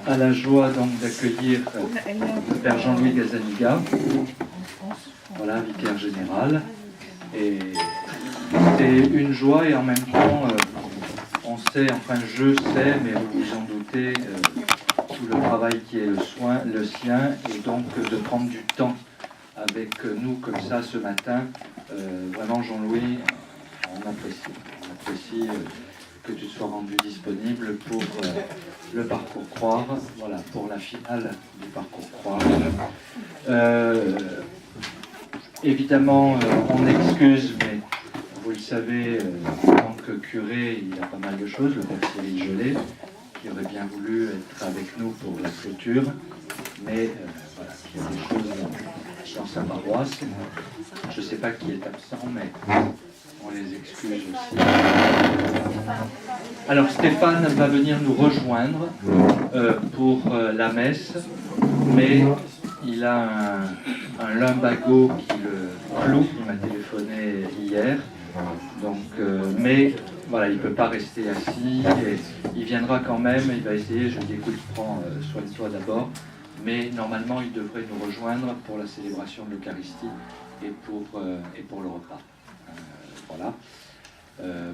a la joie donc d'accueillir le Père Jean-Louis Gazzaniga, voilà, vicaire général. Et c'est une joie et en même temps, on sait, enfin je sais, mais vous vous en doutez, tout le travail qui est le sien, et donc de prendre du temps avec nous comme ça ce matin, vraiment Jean-Louis, on apprécie que tu sois rendu disponible pour le parcours Croire, voilà, pour la finale du parcours Croire. Évidemment, on excuse, mais vous le savez, en tant que curé, il y a pas mal de choses, le Père Cyril Gelé, qui aurait bien voulu être avec nous pour la clôture, mais voilà, il y a des choses dans sa paroisse. Je ne sais pas qui est absent, mais on les excuse aussi. Alors Stéphane va venir nous rejoindre pour la messe, mais il a un lumbago qui le cloue, il m'a téléphoné hier, donc, mais voilà, il ne peut pas rester assis, et il viendra quand même, il va essayer, je lui dis écoute, prends soin de toi d'abord, mais normalement il devrait nous rejoindre pour la célébration de l'Eucharistie et pour le repas. Voilà.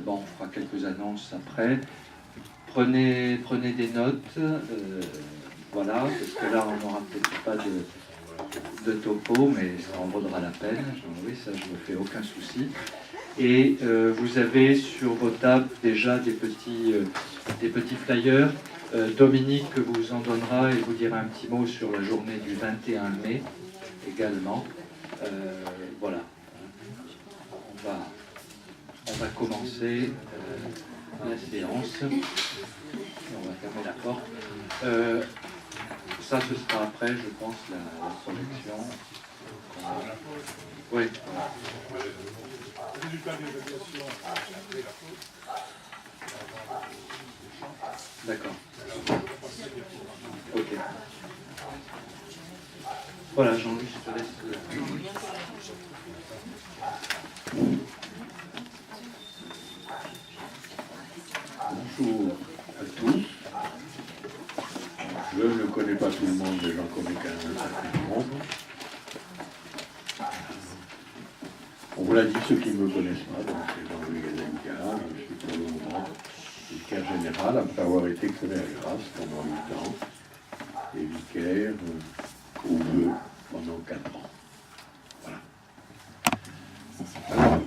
Bon, on fera quelques annonces après. Prenez des notes, voilà, parce que là on n'aura peut-être pas de topo, mais ça en vaudra la peine. Oui, ça je ne me fais aucun souci. Et vous avez sur vos tables déjà des petits flyers. Dominique vous en donnera et vous dira un petit mot sur la journée du 21 mai également. Voilà. On va commencer la séance. On va fermer la porte. Ça, ce sera après, je pense, la projection. Oui. D'accord. Ok. Voilà, Jean-Louis, je te laisse. Bonjour à tous. Je ne connais pas tout le monde, mais j'en connais quand même un certain nombre. On vous l'a dit, ceux qui ne me connaissent pas, donc c'est Jean-Louis Gazzaniga, je suis pour le moment vicaire général, après avoir été curé à Grasse pendant 8 ans, et vicaire au Vœu pendant 4 ans. Voilà. Alors,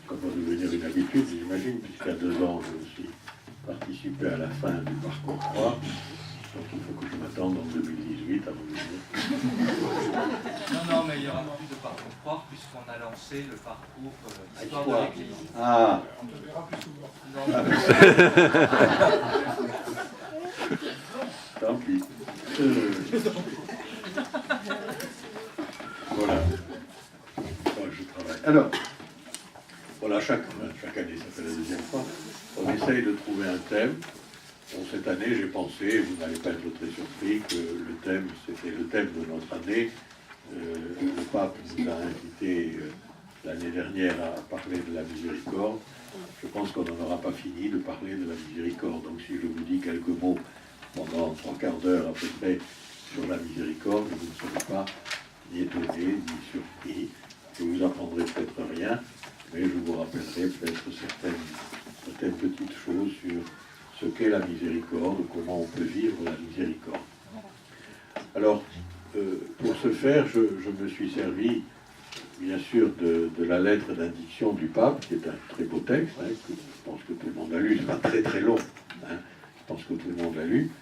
comme va devenir une habitude, j'imagine, puisqu'à 2 ans, je suis participé à la fin du parcours 3, donc il faut que je m'attende en 2018 à vous dire. Non, mais il y aura plus de parcours Croire puisqu'on a lancé le parcours Histoire de l'Église. Ah. On te verra plus souvent. Tant pis. Voilà. Moi, je travaille. Alors, voilà, chaque année, ça fait la deuxième fois, on essaye de trouver un thème. Bon, cette année, j'ai pensé, vous n'allez pas être très surpris, que le thème, c'était le thème de notre année. Le pape nous a invités l'année dernière à parler de la miséricorde. Je pense qu'on n'en aura pas fini de parler de la miséricorde. Donc si je vous dis quelques mots pendant 3 quarts d'heure à peu près sur la miséricorde, vous ne serez pas ni étonné, ni surpris. Je vous apprendrai peut-être rien, mais je vous rappellerai peut-être certaines petites choses sur ce qu'est la miséricorde, comment on peut vivre la miséricorde. Alors, pour ce faire, je me suis servi, bien sûr, de la lettre d'indiction du pape, qui est un très beau texte, hein, que je pense que tout le monde a lu, c'est pas très très long, hein, je pense que tout le monde l'a lu.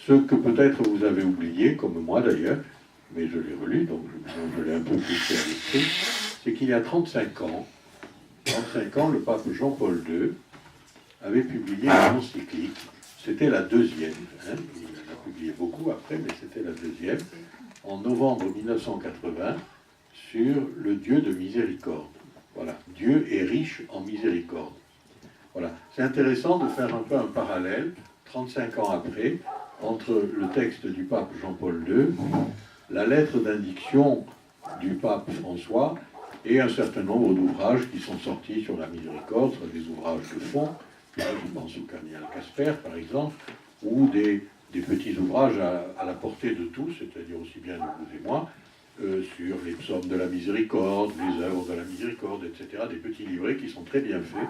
Ce que peut-être vous avez oublié, comme moi d'ailleurs, mais je l'ai relu, donc je l'ai un peu poussé à l'esprit, c'est qu'il y a 35 ans, le pape Jean-Paul II avait publié une encyclique, c'était la deuxième, hein, il en a publié beaucoup après, mais c'était la deuxième, en novembre 1980, sur le Dieu de miséricorde. Voilà, Dieu est riche en miséricorde. Voilà, c'est intéressant de faire un peu un parallèle, 35 ans après, entre le texte du pape Jean-Paul II, la lettre d'indiction du pape François, et un certain nombre d'ouvrages qui sont sortis sur la miséricorde, soit des ouvrages de fond, je pense au cardinal Casper par exemple, ou des petits ouvrages à la portée de tous, c'est-à-dire aussi bien de vous et moi, sur les psaumes de la miséricorde, les œuvres de la miséricorde, etc. Des petits livrets qui sont très bien faits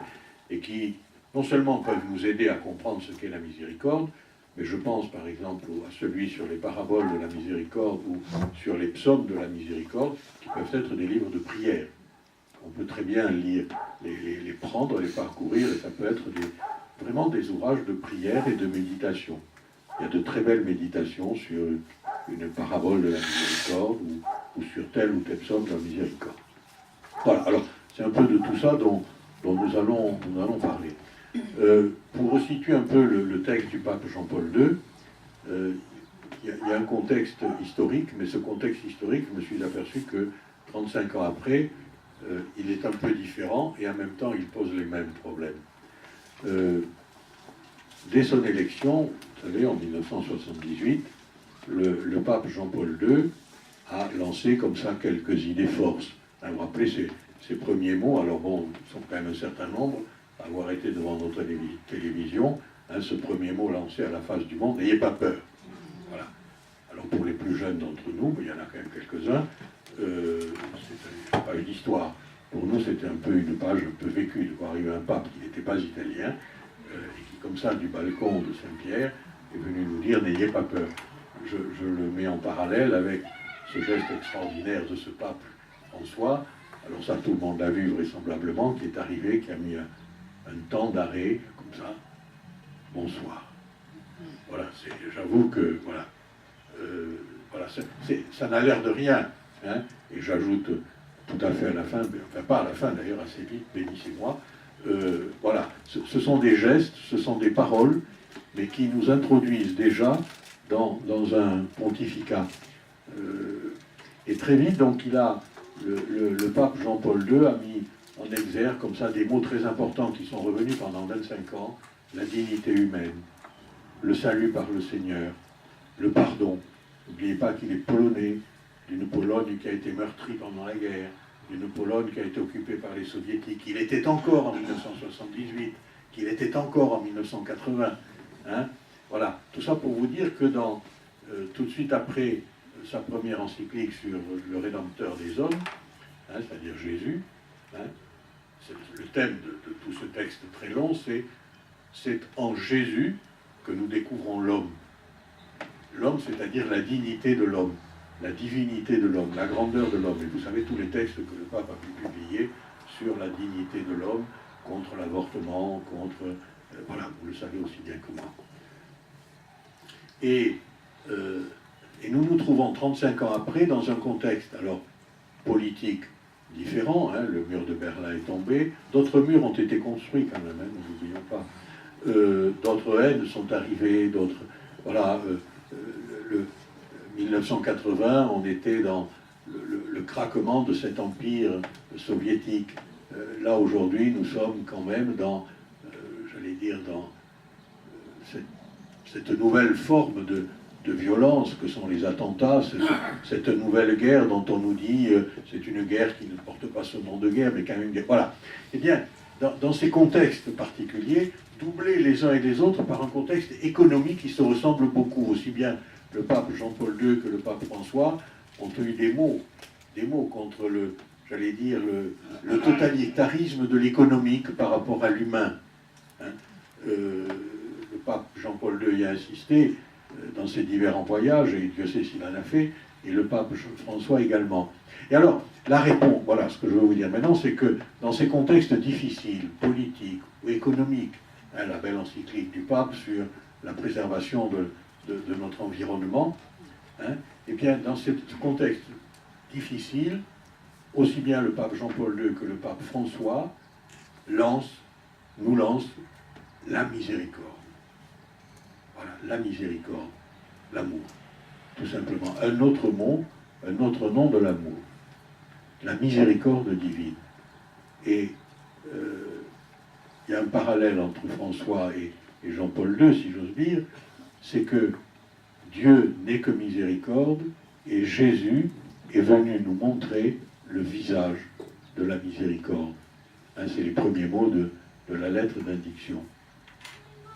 et qui non seulement peuvent nous aider à comprendre ce qu'est la miséricorde, mais je pense par exemple à celui sur les paraboles de la miséricorde ou sur les psaumes de la miséricorde, qui peuvent être des livres de prière. On peut très bien lire, les prendre, les parcourir, et ça peut être vraiment des ouvrages de prière et de méditation. Il y a de très belles méditations sur une parabole de la miséricorde ou sur tel ou tel psaume de la miséricorde. Voilà, alors c'est un peu de tout ça dont nous allons parler. Pour resituer un peu le texte du pape Jean-Paul II, il y a un contexte historique, mais ce contexte historique, je me suis aperçu que 35 ans après, il est un peu différent et en même temps il pose les mêmes problèmes. Dès son élection, vous savez, en 1978, le pape Jean-Paul II a lancé comme ça quelques idées forces. Vous vous rappelez ses premiers mots, alors bon, ils sont quand même un certain nombre, à avoir été devant notre télévision, ce premier mot lancé à la face du monde, n'ayez pas peur. Voilà. Alors pour les plus jeunes d'entre nous, il y en a quand même quelques-uns, c'est une page d'histoire. Pour nous, c'était un peu une page un peu vécue de voir arriver un pape qui n'était pas italien, et qui, comme ça, du balcon de Saint-Pierre, est venu nous dire « N'ayez pas peur ». Je le mets en parallèle avec ce geste extraordinaire de ce pape François. Alors ça, tout le monde l'a vu vraisemblablement, qui est arrivé, qui a mis un temps d'arrêt, comme ça, bonsoir. Voilà, j'avoue que, voilà, ça n'a l'air de rien, hein, et j'ajoute tout à fait à la fin, enfin pas à la fin d'ailleurs, assez vite, bénissez-moi, voilà, ce sont des gestes, ce sont des paroles, mais qui nous introduisent déjà dans un pontificat. Et très vite, donc, le pape Jean-Paul II a mis en exergue comme ça des mots très importants qui sont revenus pendant 25 ans, la dignité humaine, le salut par le Seigneur, le pardon. N'oubliez pas qu'il est polonais, d'une Pologne qui a été meurtrie pendant la guerre, d'une Pologne qui a été occupée par les soviétiques. Il était encore en 1978, qu'il était encore en 1980. Hein, voilà, tout ça pour vous dire que tout de suite après sa première encyclique sur le Rédempteur des hommes, hein, c'est-à-dire Jésus, hein, le thème de tout ce texte très long, c'est en Jésus que nous découvrons l'homme. L'homme, c'est-à-dire la dignité de l'homme, la divinité de l'homme, la grandeur de l'homme. Et vous savez tous les textes que le pape a pu publier sur la dignité de l'homme, contre l'avortement, contre... voilà, vous le savez aussi bien que moi. Et nous nous trouvons 35 ans après dans un contexte, alors, politique différent, hein, le mur de Berlin est tombé, d'autres murs ont été construits quand même, hein, nous n'oublions pas. D'autres haines sont arrivées, d'autres... Voilà, 1980, on était dans le craquement de cet empire soviétique. Là, aujourd'hui, nous sommes quand même dans, j'allais dire, dans cette nouvelle forme de violence que sont les attentats, cette nouvelle guerre dont on nous dit c'est une guerre qui ne porte pas ce nom de guerre, mais quand même une guerre. Voilà. Eh bien, dans ces contextes particuliers, doublés les uns et les autres par un contexte économique qui se ressemble beaucoup, aussi bien le pape Jean-Paul II que le pape François ont eu des mots contre j'allais dire, le totalitarisme de l'économique par rapport à l'humain. Hein. Le pape Jean-Paul II y a insisté dans ses différents voyages, et Dieu sait s'il en a fait, et le pape François également. Et alors, la réponse, voilà ce que je veux vous dire maintenant, c'est que dans ces contextes difficiles, politiques ou économiques, hein, la belle encyclique du pape sur la préservation de notre environnement, hein, et bien dans ce contexte difficile, aussi bien le pape Jean-Paul II que le pape François nous lance la miséricorde. Voilà, la miséricorde, l'amour, tout simplement. Un autre mot, un autre nom de l'amour, la miséricorde divine. Et il y a un parallèle entre François et Jean-Paul II, si j'ose dire, c'est que Dieu n'est que miséricorde et Jésus est venu nous montrer le visage de la miséricorde. Hein, c'est les premiers mots de la lettre d'indiction.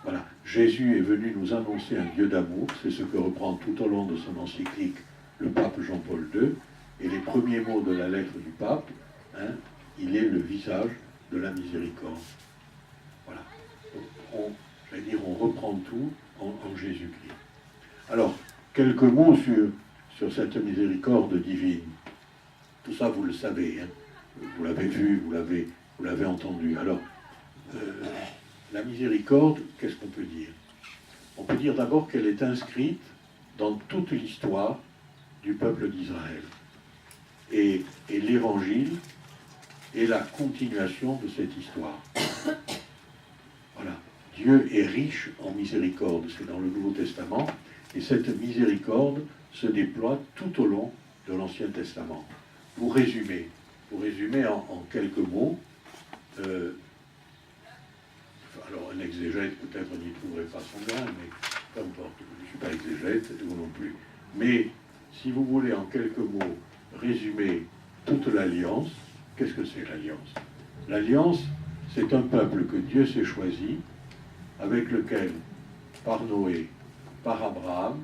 Voilà, Jésus est venu nous annoncer un Dieu d'amour, c'est ce que reprend tout au long de son encyclique le pape Jean-Paul II, et les premiers mots de la lettre du pape, hein, il est le visage de la miséricorde. Voilà, on reprend tout en Jésus-Christ. Alors, quelques mots sur cette miséricorde divine. Tout ça, vous le savez, hein. Vous l'avez vu, vous l'avez entendu. Alors, la miséricorde, qu'est-ce qu'on peut dire? On peut dire d'abord qu'elle est inscrite dans toute l'histoire du peuple d'Israël. Et l'Évangile est la continuation de cette histoire. Voilà. Dieu est riche en miséricorde, c'est dans le Nouveau Testament, et cette miséricorde se déploie tout au long de l'Ancien Testament. Pour résumer en quelques mots, alors un exégète peut-être n'y trouverait pas son grain, mais peu importe, je ne suis pas exégète, vous non plus. Mais si vous voulez en quelques mots résumer toute l'alliance, qu'est-ce que c'est l'alliance? L'alliance, c'est un peuple que Dieu s'est choisi, avec lequel, par Noé, par Abraham,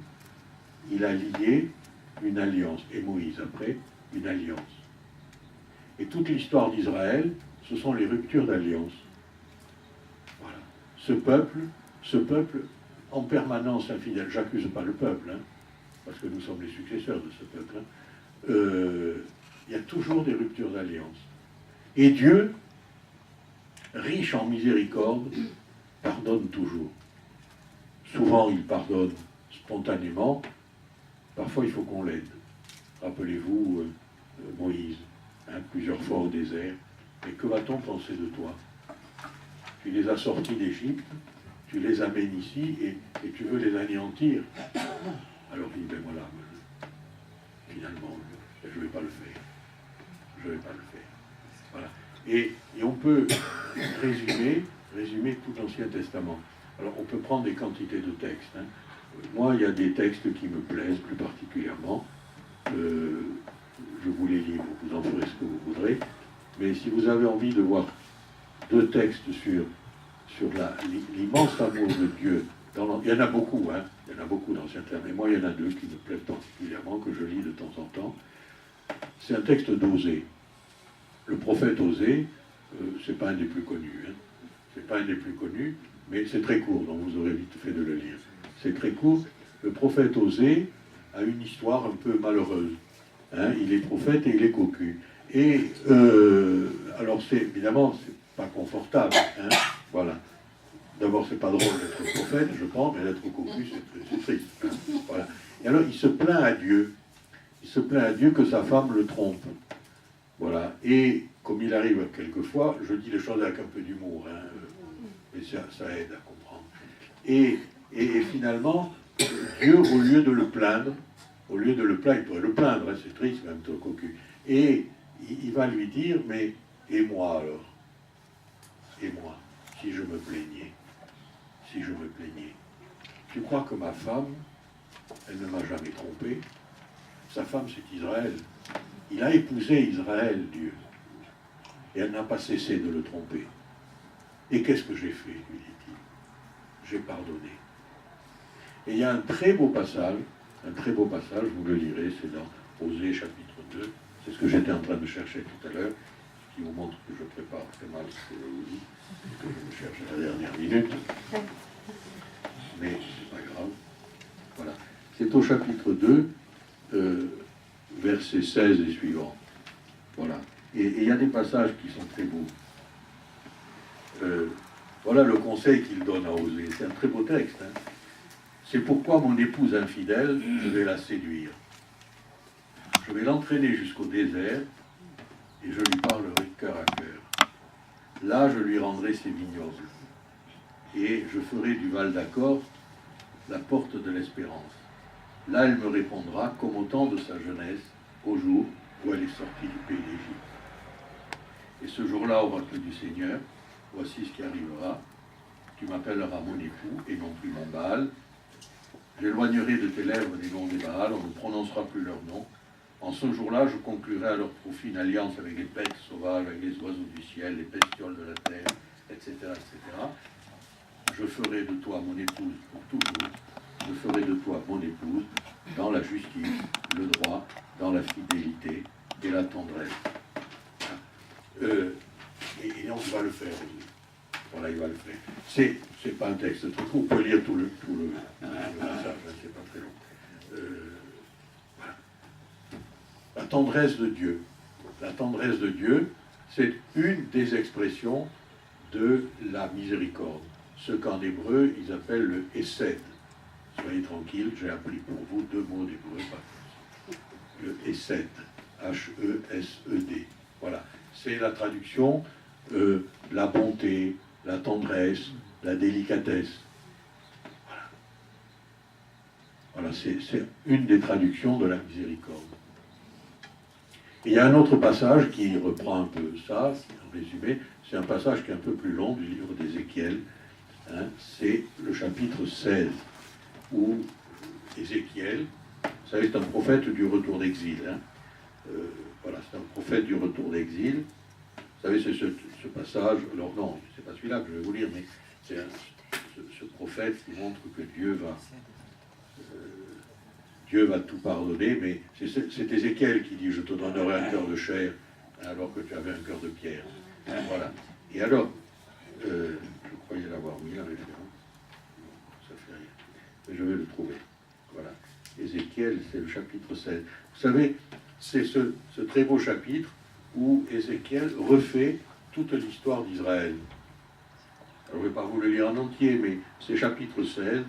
il a lié une alliance, et Moïse après, une alliance. Et toute l'histoire d'Israël, ce sont les ruptures d'alliance. Voilà. Ce peuple, en permanence infidèle, j'accuse pas le peuple, hein, parce que nous sommes les successeurs de ce peuple, hein, il y a toujours des ruptures d'alliance. Et Dieu, riche en miséricorde, pardonne toujours. Souvent, il pardonne spontanément, parfois il faut qu'on l'aide. Rappelez-vous Moïse, hein, plusieurs fois au désert. Mais que va-t-on penser de toi? Tu les as sortis d'Égypte, tu les amènes ici et tu veux les anéantir. Alors il dit, ben voilà, finalement, je ne vais pas le faire. Je ne vais pas le faire. Voilà. Et on peut résumer tout l'Ancien Testament. Alors on peut prendre des quantités de textes. Hein. Moi, il y a des textes qui me plaisent plus particulièrement. Je vous les livre, vous en ferez ce que vous voudrez. Mais si vous avez envie de voir deux textes sur l'immense amour de Dieu, il y en a beaucoup, hein, il y en a beaucoup dans certains, mais moi il y en a deux qui me plaisent particulièrement, que je lis de temps en temps. C'est un texte d'Osée. Le prophète Osée, c'est pas un des plus connus, hein. C'est pas un des plus connus, mais c'est très court, donc vous aurez vite fait de le lire. C'est très court. Le prophète Osée a une histoire un peu malheureuse. Hein. Il est prophète et il est cocu. Et alors évidemment, c'est pas confortable. Hein. Voilà. D'abord, c'est pas drôle d'être prophète, je pense, mais d'être cocu, c'est triste. Hein. Voilà. Et alors, il se plaint à Dieu. Il se plaint à Dieu que sa femme le trompe. Voilà. Et comme il arrive quelquefois, je dis les choses avec un peu d'humour, hein, et ça aide à comprendre. Et finalement, Dieu, au lieu de le plaindre, il pourrait le plaindre, hein, c'est triste, même trop cocu. Et il va lui dire, mais et moi alors? Et moi, si je me plaignais? Tu crois que ma femme, elle ne m'a jamais trompé? Sa femme, c'est Israël. Il a épousé Israël, Dieu. Et elle n'a pas cessé de le tromper. Et qu'est-ce que j'ai fait, lui dit-il? J'ai pardonné. Et il y a un très beau passage, vous le lirez, c'est dans Osée chapitre 2, c'est ce que j'étais en train de chercher tout à l'heure, qui vous montre que je prépare très mal ce que je vous dis, que je me cherche à la dernière minute. Mais c'est pas grave. Voilà. C'est au chapitre 2, versets 16 et suivants. Voilà. Et il y a des passages qui sont très beaux. Voilà le conseil qu'il donne à Osée. C'est un très beau texte. Hein. C'est pourquoi mon épouse infidèle, je vais la séduire. Je vais l'entraîner jusqu'au désert et je lui parlerai de cœur à cœur. Là, je lui rendrai ses vignobles et je ferai du Val d'Accord la porte de l'espérance. Là, elle me répondra comme au temps de sa jeunesse, au jour où elle est sortie du pays d'Égypte. Et ce jour-là, oracle du Seigneur, voici ce qui arrivera. Tu m'appelleras mon époux et non plus mon Baal. J'éloignerai de tes lèvres des noms des Baals, on ne prononcera plus leur nom. En ce jour-là, je conclurai à leur profit une alliance avec les bêtes sauvages, avec les oiseaux du ciel, les bestioles de la terre, etc., etc. je ferai de toi mon épouse pour toujours, je ferai de toi mon épouse dans la justice, le droit, dans la fidélité et la tendresse. Et donc il va le faire. Voilà, il va le faire. C'est pas un texte très court, on peut lire tout le passage, c'est pas très long. Voilà. La tendresse de Dieu. La tendresse de Dieu, c'est une des expressions de la miséricorde. Ce qu'en hébreu, ils appellent le Hesed. Soyez tranquilles, j'ai appris pour vous 2 mots d'hébreu. Le Hesed, H-E-S-E-D. Voilà, c'est la traduction, la bonté, la tendresse, la délicatesse. Voilà, c'est une des traductions de la miséricorde. Et il y a un autre passage qui reprend un peu ça, en résumé, c'est un passage qui est un peu plus long du livre d'Ézéchiel, hein, c'est le chapitre 16, où Ézéchiel, vous savez, c'est un prophète du retour d'exil, hein, voilà, c'est un prophète du retour d'exil. Vous savez, c'est ce passage, alors non, c'est pas celui-là que je vais vous lire, mais c'est ce prophète qui montre que Dieu va tout pardonner, mais c'est Ézéchiel qui dit « Je te donnerai un cœur de chair, alors que tu avais un cœur de pierre. » Voilà. Et alors, je croyais l'avoir mis, la référence. Non, ça fait rien. Mais je vais le trouver. Voilà. Ézéchiel, c'est le chapitre 16. Vous savez, c'est ce très beau chapitre où Ézéchiel refait toute l'histoire d'Israël. Alors, je ne vais pas vous le lire en entier, mais c'est chapitre 16.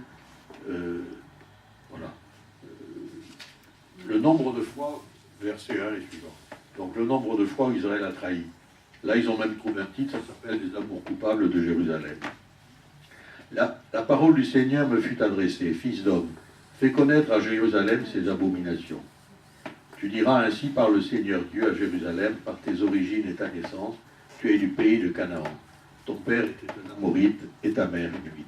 Voilà. Le nombre de fois, verset 1 et suivant. Donc, le nombre de fois où Israël a trahi. Là, ils ont même trouvé un titre, ça s'appelle « Les amours coupables de Jérusalem ». La parole du Seigneur me fut adressée, fils d'homme, fais connaître à Jérusalem ses abominations. Tu diras ainsi par le Seigneur Dieu à Jérusalem, par tes origines et ta naissance, tu es du pays de Canaan. Ton père était un Amorite et ta mère une Hittite.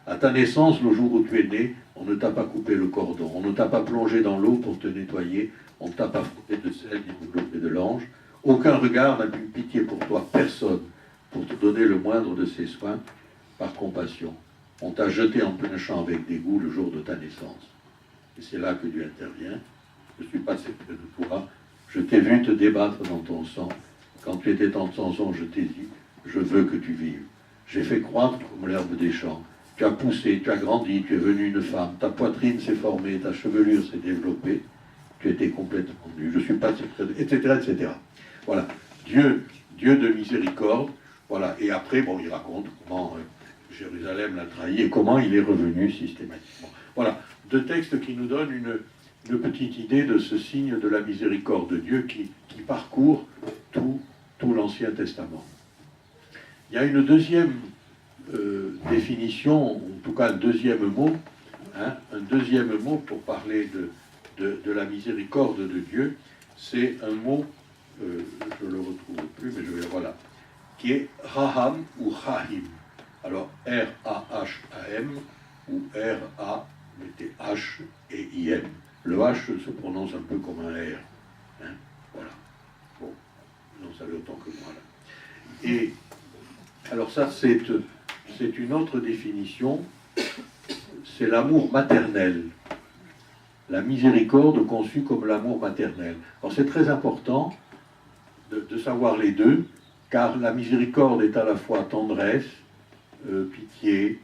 À ta naissance, le jour où tu es né, on ne t'a pas coupé le cordon, on ne t'a pas plongé dans l'eau pour te nettoyer, on ne t'a pas frotté de sel ni de l'eau et de l'ange. Aucun regard n'a eu pitié pour toi, personne, pour te donner le moindre de ses soins, par compassion. On t'a jeté en plein champ avec dégoût le jour de ta naissance. Et c'est là que Dieu intervient. Je ne suis pas séparé de toi, je t'ai vu te débattre dans ton sang. Quand tu étais en ton sang, je t'ai dit, je veux que tu vives. J'ai fait croître comme l'herbe des champs. Tu as poussé, tu as grandi, tu es venu une femme, ta poitrine s'est formée, ta chevelure s'est développée, tu étais complètement nu, je suis pas, etc., etc. Voilà, Dieu de miséricorde, voilà, et après, bon, il raconte comment Jérusalem l'a trahi et comment il est revenu systématiquement. Voilà, 2 textes qui nous donnent une petite idée de ce signe de la miséricorde de Dieu qui parcourt tout l'Ancien Testament. Il y a une deuxième définition, en tout cas un deuxième mot, hein, un deuxième mot pour parler de la miséricorde de Dieu, c'est un mot, je ne le retrouve plus, mais je vais, voilà, qui est Raham ou Rahim. Alors R-A-H-A-M ou R-A, mettez H et I-M. Le H se prononce un peu comme un R. Hein, voilà. Bon, vous en savez autant que moi là. Et alors ça, c'est une autre définition, c'est l'amour maternel. La miséricorde conçue comme l'amour maternel. Alors c'est très important de savoir les deux, car la miséricorde est à la fois tendresse, pitié,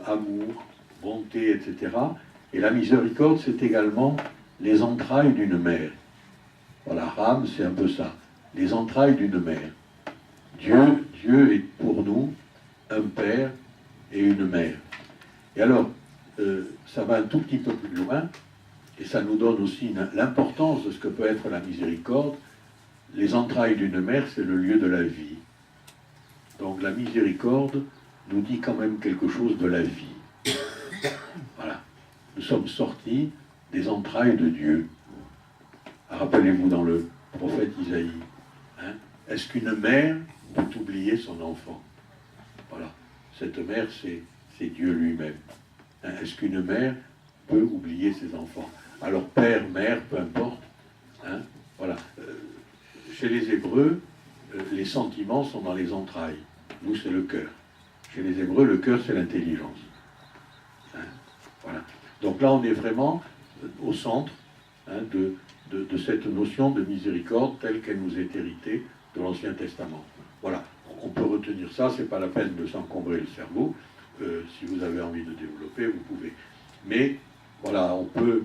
amour, bonté, etc. Et la miséricorde, c'est également les entrailles d'une mère. Voilà, Ram, c'est un peu ça. Les entrailles d'une mère. Dieu est pour nous un père et une mère. Et alors, ça va un tout petit peu plus loin, et ça nous donne aussi l'importance de ce que peut être la miséricorde. Les entrailles d'une mère, c'est le lieu de la vie. Donc la miséricorde nous dit quand même quelque chose de la vie. Voilà. Nous sommes sortis des entrailles de Dieu. Rappelez-vous dans le prophète Isaïe, hein, est-ce qu'une mère peut oublier son enfant? Voilà. Cette mère, c'est Dieu lui-même. Hein, est-ce qu'une mère peut oublier ses enfants? Alors père, mère, peu importe. Hein, voilà. Chez les Hébreux, les sentiments sont dans les entrailles. Nous, c'est le cœur. Chez les Hébreux, le cœur, c'est l'intelligence. Hein, voilà. Donc là, on est vraiment au centre de cette notion de miséricorde telle qu'elle nous est héritée de l'Ancien Testament. Voilà. On peut retenir ça, c'est pas la peine de s'encombrer le cerveau. Si vous avez envie de développer, vous pouvez. Mais voilà, on peut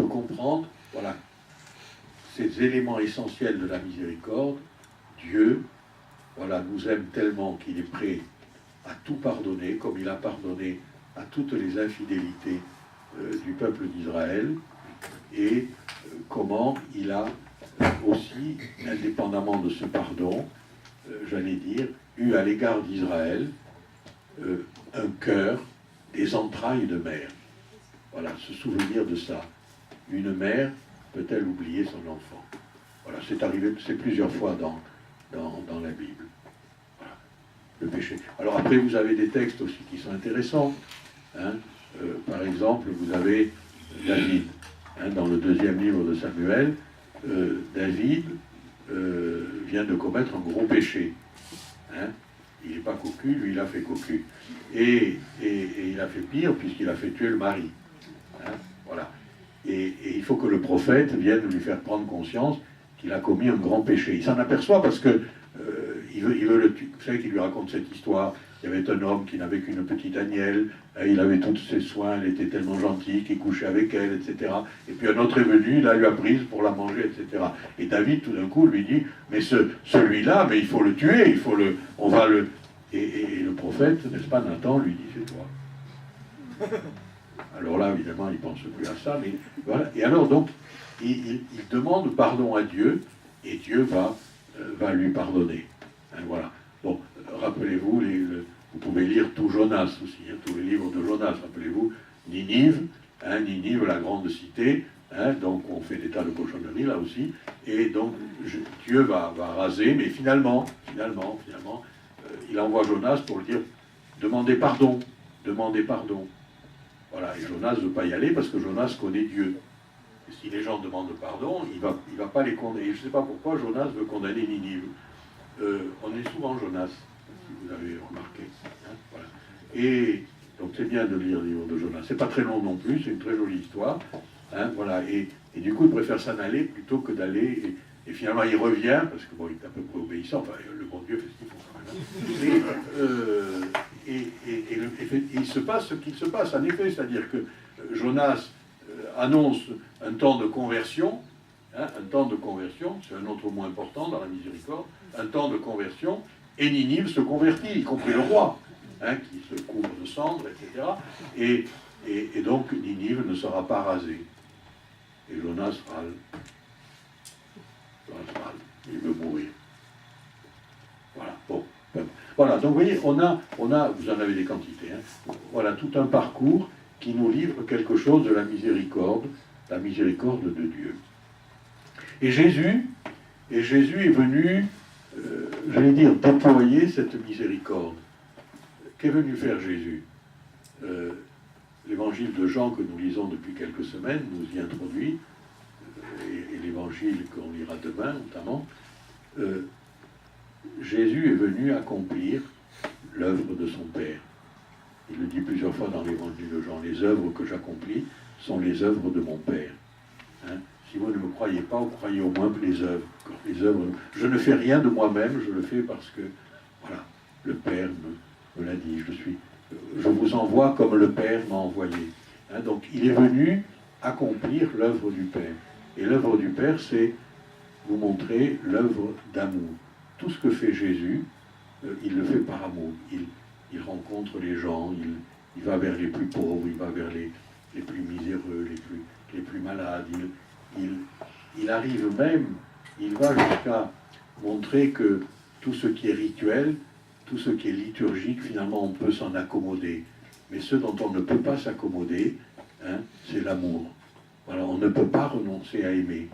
comprendre, voilà, ces éléments essentiels de la miséricorde. Dieu, voilà, nous aime tellement qu'il est prêt à tout pardonner, comme il a pardonné à toutes les infidélités du peuple d'Israël, et comment il a aussi, indépendamment de ce pardon, j'allais dire, eu à l'égard d'Israël un cœur, des entrailles de mère. Voilà, se souvenir de ça. Une mère peut-elle oublier son enfant? Voilà, c'est arrivé, c'est plusieurs fois dans la Bible. Voilà, le péché. Alors après, vous avez des textes aussi qui sont intéressants. Hein. Par exemple, vous avez David, hein, dans le 2e livre de Samuel. David vient de commettre un gros péché. Hein. Il n'est pas cocu, lui il a fait cocu. Et il a fait pire puisqu'il a fait tuer le mari. Hein, voilà. Et il faut que le prophète vienne lui faire prendre conscience qu'il a commis un grand péché. Il s'en aperçoit parce que il veut le tuer. Vous savez qu'il lui raconte cette histoire. Il y avait un homme qui n'avait qu'une petite agnelle, il avait tous ses soins, elle était tellement gentille qu'il couchait avec elle, etc. Et puis un autre est venu, il la lui a prise pour la manger, etc. Et David, tout d'un coup, lui dit, mais celui-là, mais il faut le tuer, on va le... Et le prophète, n'est-ce pas, Nathan, lui dit, c'est toi. Alors là, évidemment, il ne pense plus à ça, mais voilà. Et alors, donc, il demande pardon à Dieu, et Dieu va lui pardonner. Hein, voilà. Bon, rappelez-vous, vous pouvez lire tout Jonas aussi, hein, tous les livres de Jonas. Rappelez-vous, Ninive, hein, Ninive, la grande cité, hein, donc on fait des tas de cochonneries là aussi, et donc Dieu va raser, mais finalement, il envoie Jonas pour lui dire, demandez pardon. Voilà, et Jonas ne veut pas y aller parce que Jonas connaît Dieu. Et si les gens demandent pardon, il va pas les condamner. Et je ne sais pas pourquoi Jonas veut condamner Ninive. On est souvent Jonas, si vous avez remarqué. Hein, voilà. Et donc c'est bien de lire le livre de Jonas. C'est pas très long non plus, c'est une très jolie histoire. Hein, voilà. Et du coup, il préfère s'en aller plutôt que d'aller. Et finalement, il revient, parce que bon, il est à peu près obéissant. Enfin, le bon Dieu fait ce qu'il faut quand même. Et il se passe ce qu'il se passe, en effet. C'est-à-dire que Jonas annonce un temps de conversion. Hein, un temps de conversion, c'est un autre mot important dans la miséricorde, un temps de conversion, et Ninive se convertit, y compris le roi, hein, qui se couvre de cendres, etc. Et donc Ninive ne sera pas rasée. Et Jonas râle. Il veut mourir. Voilà, bon. Voilà, donc vous voyez, on a, vous en avez des quantités, hein, voilà, tout un parcours qui nous livre quelque chose de la miséricorde de Dieu. Et Jésus est venu, j'allais dire, déployer cette miséricorde. Qu'est venu faire Jésus? L'évangile de Jean que nous lisons depuis quelques semaines nous y introduit, et l'évangile qu'on lira demain notamment. Jésus est venu accomplir l'œuvre de son Père. Il le dit plusieurs fois dans l'évangile de Jean, les œuvres que j'accomplis sont les œuvres de mon Père. Hein? Si vous ne me croyez pas, vous croyez au moins les œuvres. Je ne fais rien de moi-même, je le fais parce que, voilà, le Père me l'a dit. Je vous envoie comme le Père m'a envoyé. Hein, donc, il est venu accomplir l'œuvre du Père. Et l'œuvre du Père, c'est vous montrer l'œuvre d'amour. Tout ce que fait Jésus, il le fait par amour. Il rencontre les gens, il va vers les plus pauvres, il va vers les plus miséreux, les plus malades. Il arrive même, il va jusqu'à montrer que tout ce qui est rituel, tout ce qui est liturgique, finalement, on peut s'en accommoder. Mais ce dont on ne peut pas s'accommoder, hein, c'est l'amour. Voilà, on ne peut pas renoncer à aimer.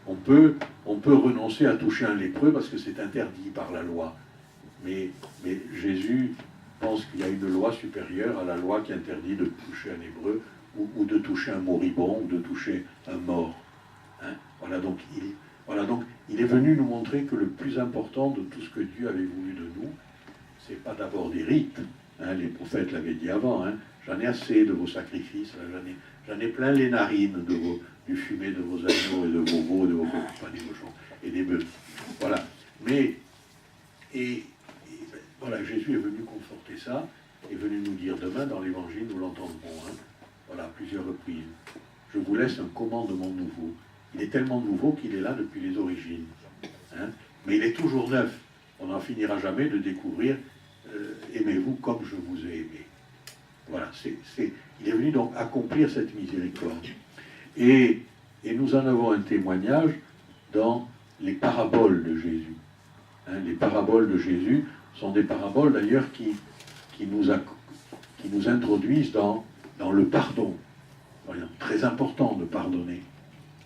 On peut renoncer à toucher un lépreux parce que c'est interdit par la loi. Mais Jésus pense qu'il y a une loi supérieure à la loi qui interdit de toucher un hébreu ou de toucher un moribond ou de toucher un mort. Hein? Voilà, donc il est venu nous montrer que le plus important de tout ce que Dieu avait voulu de nous, c'est pas d'abord des rites. Hein, les prophètes l'avaient dit avant. Hein, j'en ai assez de vos sacrifices. J'en ai plein les narines du fumet de vos agneaux et de vos veaux, de vos pas des cochons et des bœufs. Voilà. Mais voilà, Jésus est venu conforter ça, est venu nous dire demain dans l'Évangile, nous l'entendrons. Hein, voilà, à plusieurs reprises. Je vous laisse un commandement nouveau. Il est tellement nouveau qu'il est là depuis les origines. Hein, mais il est toujours neuf. On n'en finira jamais de découvrir aimez-vous comme je vous ai aimé. Voilà, il est venu donc accomplir cette miséricorde. Et nous en avons un témoignage dans les paraboles de Jésus. Hein, les paraboles de Jésus sont des paraboles d'ailleurs qui nous introduisent dans le pardon. Voilà, très important de pardonner.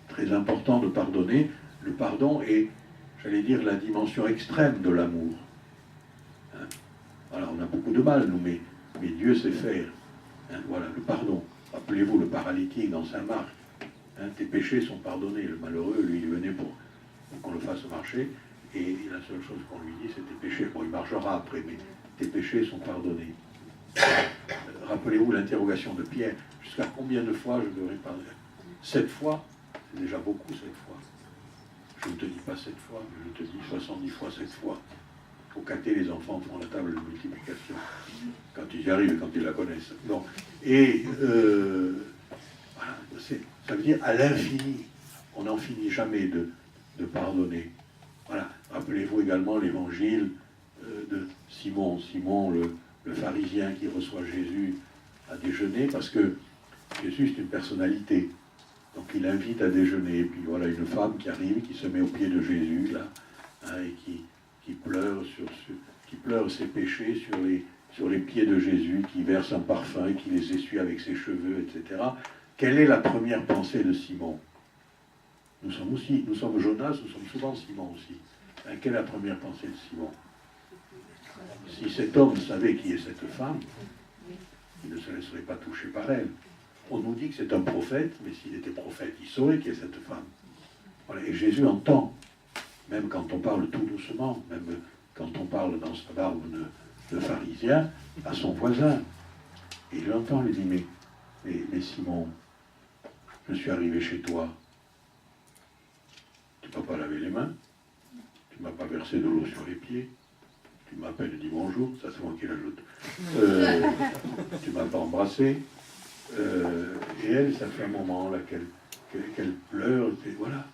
Très important de pardonner. Le pardon est, j'allais dire, la dimension extrême de l'amour. Hein, voilà, on a beaucoup de mal, nous, mais Dieu sait faire. Hein, voilà, le pardon. Rappelez-vous le paralytique dans Saint-Marc. Hein, tes péchés sont pardonnés. Le malheureux, lui, il venait pour qu'on le fasse marcher. Et la seule chose qu'on lui dit, c'est tes péchés. Bon, il marchera après, mais tes péchés sont pardonnés. Rappelez-vous l'interrogation de Pierre. Jusqu'à combien de fois je devrais pardonner? 7 fois, c'est déjà beaucoup 7 fois. Je ne te dis pas 7 fois, mais je te dis 70 fois 7 fois. Au caté, les enfants font la table de multiplication. Quand ils y arrivent, quand ils la connaissent. Bon. Et voilà, ça veut dire à l'infini. On n'en finit jamais de pardonner. Voilà. Rappelez-vous également l'évangile de Simon. Simon, le pharisien qui reçoit Jésus à déjeuner, parce que Jésus, c'est une personnalité. Donc il invite à déjeuner. Et puis voilà une femme qui arrive, qui se met au pied de Jésus, là, hein, et qui pleure ses péchés sur les pieds de Jésus, qui verse un parfum et qui les essuie avec ses cheveux, etc. Quelle est la première pensée de Simon? Nous sommes Jonas, nous sommes souvent Simon aussi. Hein, quelle est la première pensée de Simon? Si cet homme savait qui est cette femme, il ne se laisserait pas toucher par elle. On nous dit que c'est un prophète, mais s'il était prophète, il saurait qui est cette femme. Voilà. Et Jésus entend, même quand on parle tout doucement, même quand on parle dans sa barbe de pharisien, à son voisin. Et il l'entend, il dit, mais Simon, je suis arrivé chez toi, tu ne m'as pas lavé les mains, tu ne m'as pas versé de l'eau sur les pieds, tu m'appelles et dis bonjour, ça c'est moi qui l'ajoute, tu ne m'as pas embrassé, et elle, ça fait un moment là qu'elle pleure, et voilà,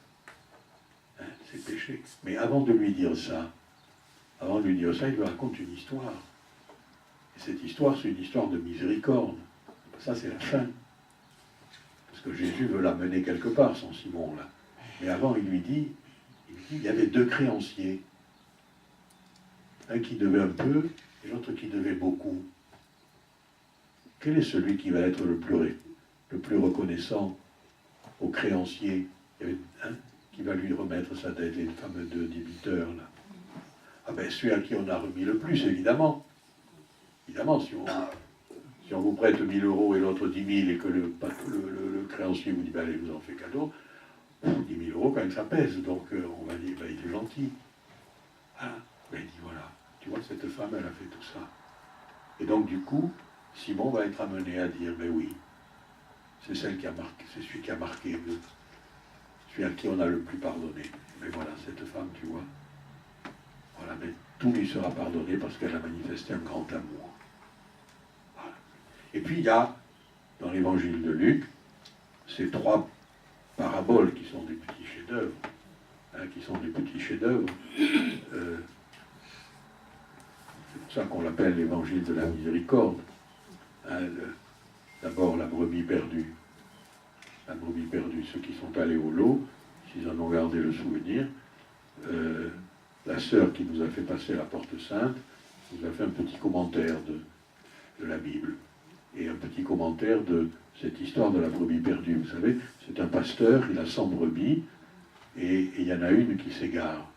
hein, c'est péché. Mais avant de lui dire ça, il lui raconte une histoire. Et cette histoire, c'est une histoire de miséricorde. Ça, c'est la fin. Parce que Jésus veut l'amener quelque part, son Simon, là. Mais avant, il lui dit, il y avait 2 créanciers. Un qui devait un peu, et l'autre qui devait beaucoup. Quel est celui qui va être le plus reconnaissant au créancier? Il y avait un qui va lui remettre sa dette, les fameux 2 débiteurs, là. Ah ben, celui à qui on a remis le plus, évidemment. Évidemment, si on vous prête 1 000 euros et l'autre 10 000 et que le créancier vous dit, ben, allez, vous en faites cadeau, 10 000 euros, quand même, ça pèse. Donc, on va dire, ben, il est gentil. Ah, ben, il dit, voilà, tu vois, cette femme, elle a fait tout ça. Et donc, du coup, Simon va être amené à dire, ben oui, c'est celui qui a marqué, celui à qui on a le plus pardonné. Mais voilà, cette femme, tu vois, voilà, mais tout lui sera pardonné parce qu'elle a manifesté un grand amour. Voilà. Et puis il y a, dans l'évangile de Luc, ces 3 paraboles qui sont des petits chefs-d'œuvre. C'est pour ça qu'on l'appelle l'évangile de la miséricorde. Hein, d'abord la brebis perdue. La brebis perdue, ceux qui sont allés au lot, s'ils en ont gardé le souvenir, la sœur qui nous a fait passer la porte sainte nous a fait un petit commentaire de la Bible et un petit commentaire de cette histoire de la brebis perdue. Vous savez, c'est un pasteur, il a 100 brebis et il y en a une qui s'égare.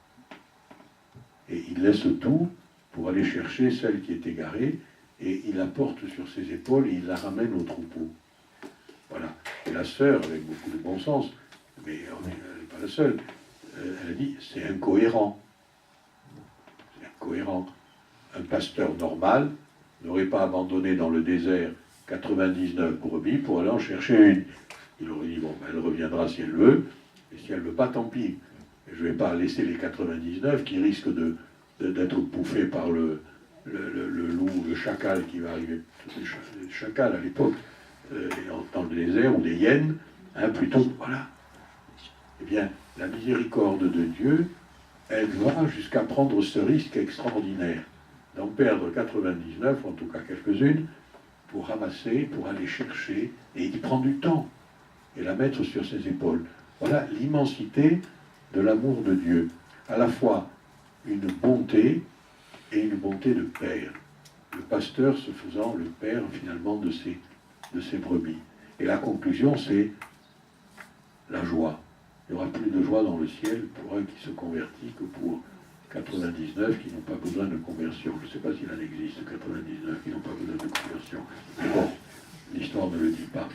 Et il laisse tout pour aller chercher celle qui est égarée et il la porte sur ses épaules et il la ramène au troupeau. Voilà. Et la sœur, avec beaucoup de bon sens, mais elle n'est pas la seule, elle a dit, c'est incohérent. C'est incohérent. un pasteur normal n'aurait pas abandonné dans le désert 99 brebis pour aller en chercher une. Il aurait dit, bon, ben, elle reviendra si elle veut, et si elle ne veut pas, tant pis. Je ne vais pas laisser les 99 qui risquent d'être bouffés par le loup, le chacal qui va arriver, les chacals à l'époque, dans le désert, ou des hyènes, hein, plutôt, voilà. Eh bien, la miséricorde de Dieu, elle va jusqu'à prendre ce risque extraordinaire d'en perdre 99, ou en tout cas quelques-unes, pour ramasser, pour aller chercher, et il prend du temps, et la mettre sur ses épaules. Voilà l'immensité de l'amour de Dieu. À la fois une bonté et une bonté de père. Le pasteur se faisant le père, finalement, de ses brebis. Et la conclusion, c'est la joie. Il n'y aura plus de joie dans le ciel pour un qui se convertit que pour 99 qui n'ont pas besoin de conversion. Je ne sais pas s'il en existe 99 qui n'ont pas besoin de conversion. Mais bon, l'histoire ne le dit pas.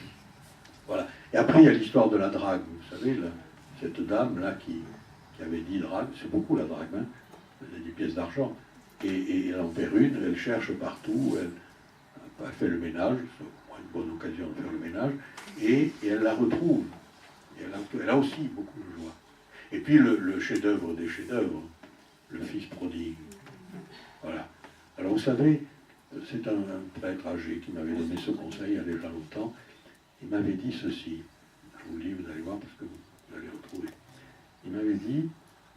Voilà. Et après, il y a l'histoire de la drague. Vous savez, là, cette dame-là qui avait 10 dragues, c'est beaucoup la drague, hein, elle a des pièces d'argent. Et elle en perd une, elle cherche partout, elle fait le ménage, c'est au moins une bonne occasion de faire le ménage, et elle la retrouve. Et elle a aussi beaucoup de joie. Et puis le chef-d'œuvre des chefs-d'œuvre, le fils prodigue. Voilà. Alors vous savez, c'est un prêtre âgé qui m'avait donné ce conseil il y a déjà longtemps. Il m'avait dit ceci. Je vous le lis, vous allez voir parce que vous allez retrouver. Il m'avait dit,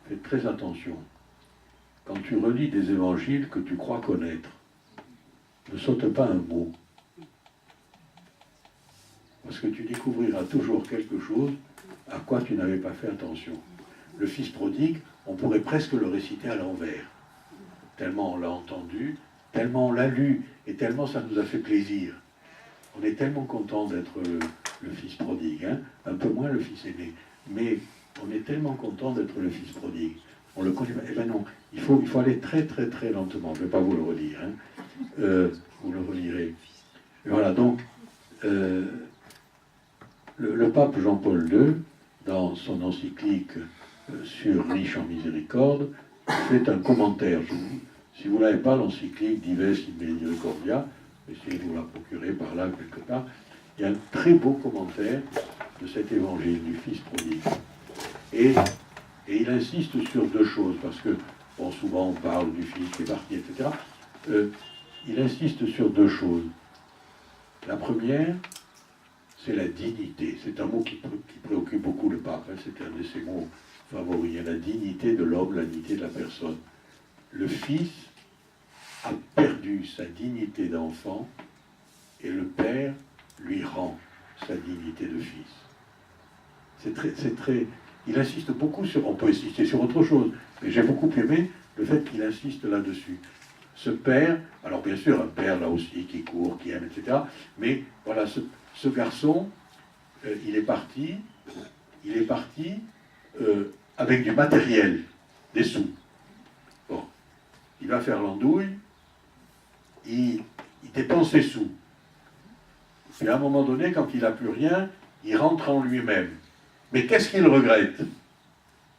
faites très attention. Quand tu relis des évangiles que tu crois connaître, ne saute pas un mot. Parce que tu découvriras toujours quelque chose à quoi tu n'avais pas fait attention. Le fils prodigue, on pourrait presque le réciter à l'envers. Tellement on l'a entendu, tellement on l'a lu, et tellement ça nous a fait plaisir. On est tellement content d'être le fils prodigue, hein, un peu moins le fils aîné, mais on est tellement content d'être le fils prodigue. On le connaît. Eh bien non, il faut aller très très très lentement. Je ne vais pas vous le relire, hein. Vous le relirez. Et voilà, donc, le pape Jean-Paul II, dans son encyclique sur Riche en miséricorde, fait un commentaire. Si vous ne l'avez pas, l'encyclique Dives in Misericordia, essayez de vous la procurer par là quelque part, il y a un très beau commentaire de cet évangile du fils prodigue. Et il insiste sur deux choses, parce que, bon, souvent on parle du fils qui est parti, etc. Il insiste sur deux choses. La première, c'est la dignité. C'est un mot qui préoccupe beaucoup le pape. Hein. C'est un de ses mots favoris. La dignité de l'homme, la dignité de la personne. Le fils a perdu sa dignité d'enfant et le père lui rend sa dignité de fils. C'est très... Il insiste beaucoup sur... On peut insister sur autre chose, mais j'ai beaucoup aimé le fait qu'il insiste là-dessus. Ce père, alors bien sûr, un père là aussi qui court, qui aime, etc. Mais voilà, ce garçon, il est parti avec du matériel, des sous. Bon, il va faire l'andouille, il dépense ses sous. Et à un moment donné, quand il n'a plus rien, il rentre en lui-même. Mais qu'est-ce qu'il regrette?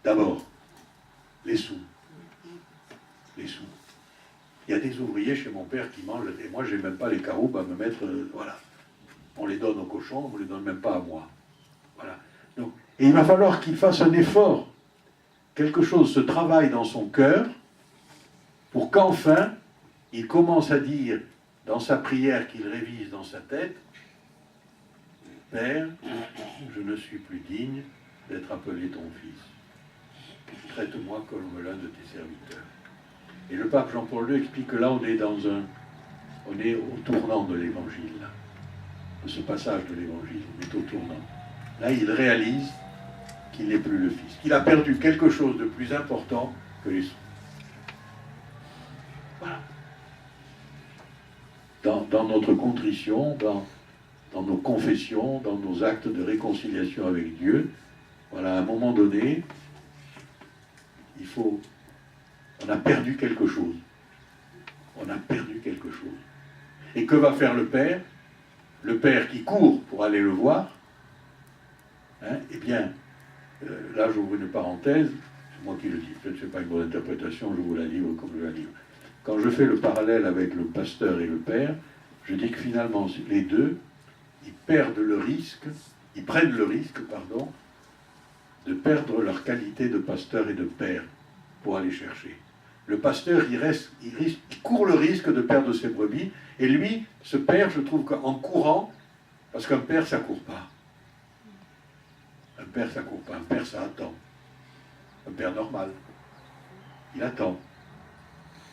D'abord, les sous. Les sous. Il y a des ouvriers chez mon père qui mangent, et moi, je n'ai même pas les caroubes à me mettre, voilà. On les donne aux cochons, on ne les donne même pas à moi. Voilà. Donc, et il va falloir qu'il fasse un effort. Quelque chose se travaille dans son cœur pour qu'enfin, il commence à dire, dans sa prière qu'il révise dans sa tête, « Père, je ne suis plus digne d'être appelé ton fils. Traite-moi comme l'un de tes serviteurs. » Et le pape Jean-Paul II explique que là, on est au tournant de l'évangile, là. De ce passage de l'évangile, on est au tournant. Là, il réalise qu'il n'est plus le fils, qu'il a perdu quelque chose de plus important que les sous. Voilà. Dans notre contrition, dans nos confessions, dans nos actes de réconciliation avec Dieu, voilà, à un moment donné, on a perdu quelque chose. On a perdu quelque chose. Et que va faire le père? Le père qui court pour aller le voir, hein, eh bien, là j'ouvre une parenthèse, c'est moi qui le dis, peut-être que ce n'est pas une bonne interprétation, je vous la livre comme je la livre. quand je fais le parallèle avec le pasteur et le père, je dis que finalement, les deux, ils prennent le risque, de perdre leur qualité de pasteur et de père pour aller chercher. Le pasteur, il court le risque de perdre ses brebis, et lui, ce père, je trouve qu'en courant, parce qu'un père, ça court pas. Un père, ça court pas. Un père, ça attend. Un père normal. Il attend.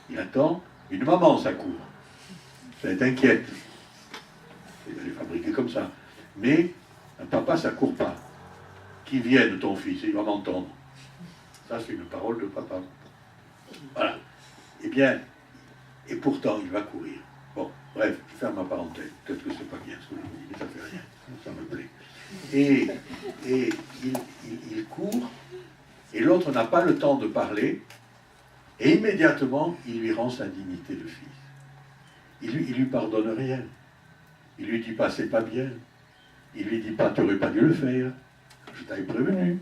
Il attend. Une maman, ça court. Ça être inquiète. Elle est fabriquée comme ça. Mais un papa, ça court pas. Qui vienne, ton fils, il va m'entendre. Ça, c'est une parole de papa. Voilà. Eh bien, et pourtant, il va courir. Bon, bref, je ferme ma parenthèse. Peut-être que c'est pas bien ce que je vous dis, mais ça fait rien. Ça me plaît. Et il court, et l'autre n'a pas le temps de parler, et immédiatement, il lui rend sa dignité de fils. Il lui pardonne rien. Il lui dit pas, c'est pas bien. Il lui dit pas, tu n'aurais pas dû le faire. Je t'avais prévenu.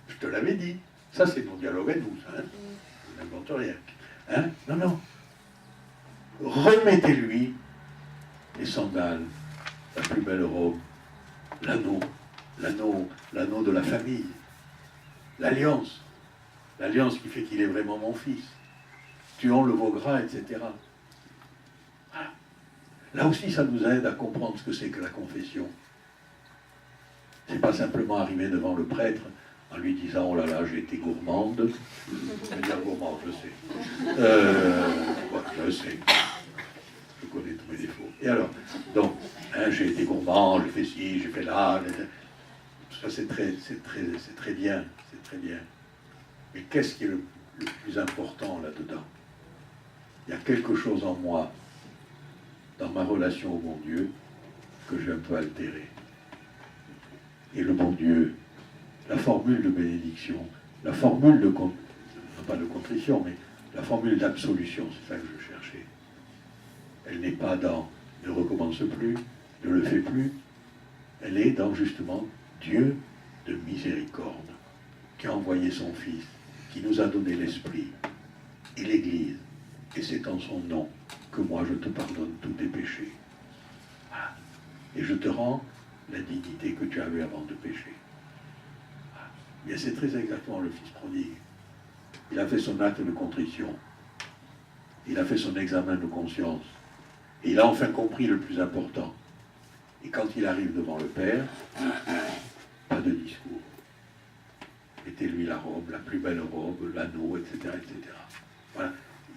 Je te l'avais dit. Ça, c'est mon dialogue à nous, ça. Hein. Je n'invente rien. Hein? Non, non. Remettez-lui les sandales, la plus belle robe, l'anneau de la famille, l'alliance qui fait qu'il est vraiment mon fils, tuons le veau gras, etc. Voilà. Là aussi, ça nous aide à comprendre ce que c'est que la confession. C'est pas simplement arriver devant le prêtre en lui disant « Oh là là, j'ai été gourmande ». Je veux dire gourmande, je sais. Je sais. Je connais tous mes défauts. Et alors, donc, hein, j'ai été gourmand, j'ai fait ci, j'ai fait là. Ça, c'est très bien. C'est très bien. Mais qu'est-ce qui est le plus important là-dedans? Il y a quelque chose en moi, dans ma relation au bon Dieu, que j'ai un peu altéré. Et le bon Dieu, la formule de bénédiction, la formule de, non pas de contrition, mais la formule d'absolution, c'est ça que je cherchais. Elle n'est pas dans ne recommence plus, ne le fais plus. Elle est dans justement Dieu de miséricorde, qui a envoyé son Fils, qui nous a donné l'Esprit et l'Église. Et c'est en son nom que moi je te pardonne tous tes péchés. Voilà. Et je te rends la dignité que tu avais avant de pécher. Voilà. Bien, c'est très exactement le Fils prodigue. Il a fait son acte de contrition. Il a fait son examen de conscience. Et il a enfin compris le plus important. Et quand il arrive devant le Père, pas de discours. Mettez-lui la robe, la plus belle robe, l'anneau, etc., etc. Voilà.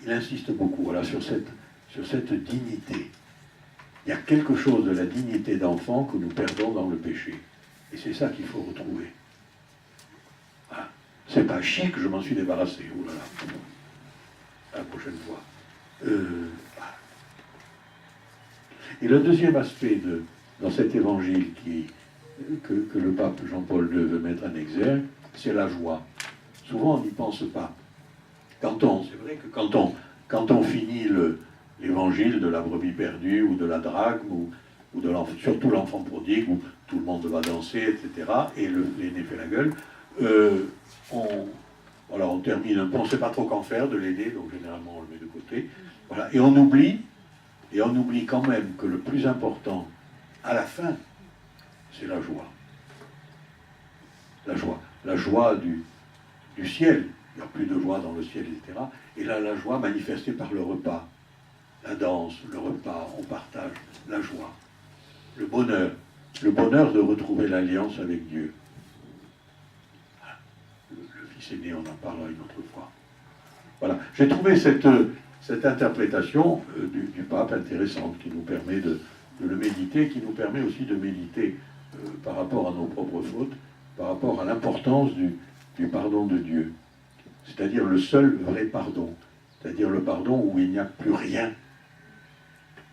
Il insiste beaucoup voilà, sur cette dignité. Il y a quelque chose de la dignité d'enfant que nous perdons dans le péché. Et c'est ça qu'il faut retrouver. Voilà. C'est pas chic, je m'en suis débarrassé. Oh là là. La prochaine fois. Voilà. Et le deuxième aspect dans cet évangile que le pape Jean-Paul II veut mettre en exergue, c'est la joie. Souvent, on n'y pense pas. C'est vrai que quand on finit l'évangile de la brebis perdue, ou de la drachme, ou de surtout l'enfant prodigue, où tout le monde va danser, etc., et l'aîné fait la gueule, on termine un peu, on ne sait pas trop qu'en faire de l'aîné, donc généralement on le met de côté. Voilà, et on oublie quand même que le plus important, à la fin, c'est la joie. La joie du ciel. Il n'y a plus de joie dans le ciel, etc. Et là, la joie manifestée par le repas. La danse, le repas, on partage la joie. Le bonheur de retrouver l'alliance avec Dieu. Le Fils aîné, on en parlera une autre fois. Voilà. J'ai trouvé cette interprétation du pape intéressante, qui nous permet de le méditer, qui nous permet aussi de méditer par rapport à nos propres fautes, par rapport à l'importance du pardon de Dieu. C'est-à-dire le seul vrai pardon. C'est-à-dire le pardon où il n'y a plus rien.